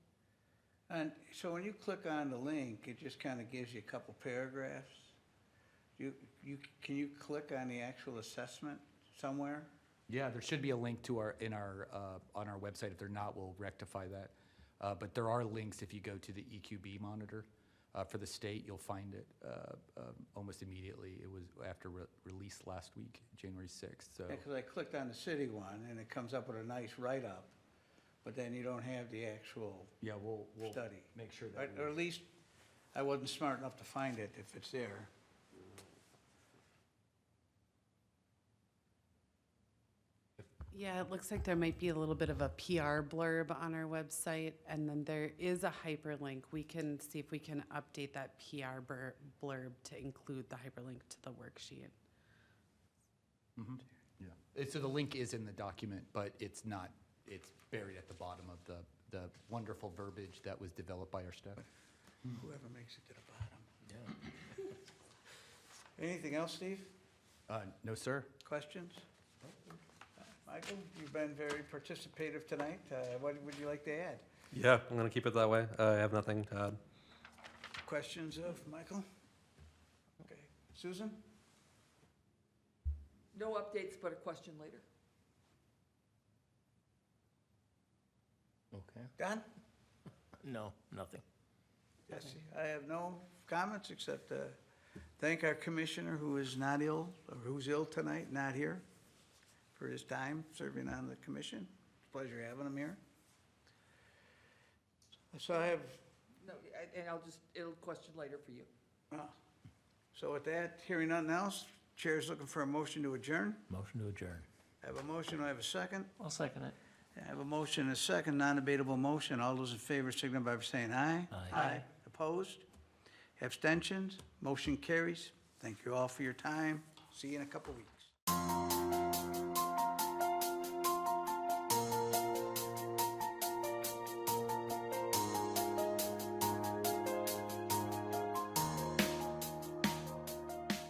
And so when you click on the link, it just kind of gives you a couple paragraphs. Can you click on the actual assessment somewhere? Yeah, there should be a link to on our website. If they're not, we'll rectify that. But there are links if you go to the EQB monitor. For the state, you'll find it almost immediately. It was after release last week, January 6th. So. Yeah, because I clicked on the city one, and it comes up with a nice write-up, but then you don't have the actual Yeah, we'll study. make sure that. Or at least, I wasn't smart enough to find it if it's there. Yeah, it looks like there might be a little bit of a PR blurb on our website, and then there is a hyperlink. We can see if we can update that PR blurb to include the hyperlink to the worksheet. Mm-hmm. Yeah. So the link is in the document, but it's not. It's buried at the bottom of the wonderful verbiage that was developed by our staff. Whoever makes it to the bottom. Yeah. Anything else, Steve? No, sir. Questions? Michael, you've been very participative tonight. What would you like to add? Yeah, I'm going to keep it that way. I have nothing to add. Questions of Michael? Okay. Susan? No updates, but a question later. Okay. Don? No, nothing. Jesse? I have no comments except thank our commissioner who is not ill, or who's ill tonight, not here, for his time serving on the commission. Pleasure having him here. So I have, No, and it'll question later for you. so with that, hearing nothing else, chair's looking for a motion to adjourn. Motion to adjourn. I have a motion, I have a second. I'll second it. I have a motion and a second, non-debatable motion. All those in favor signify by saying aye. Aye. Opposed? Abstentions? Motion carries. Thank you all for your time. See you in a couple weeks.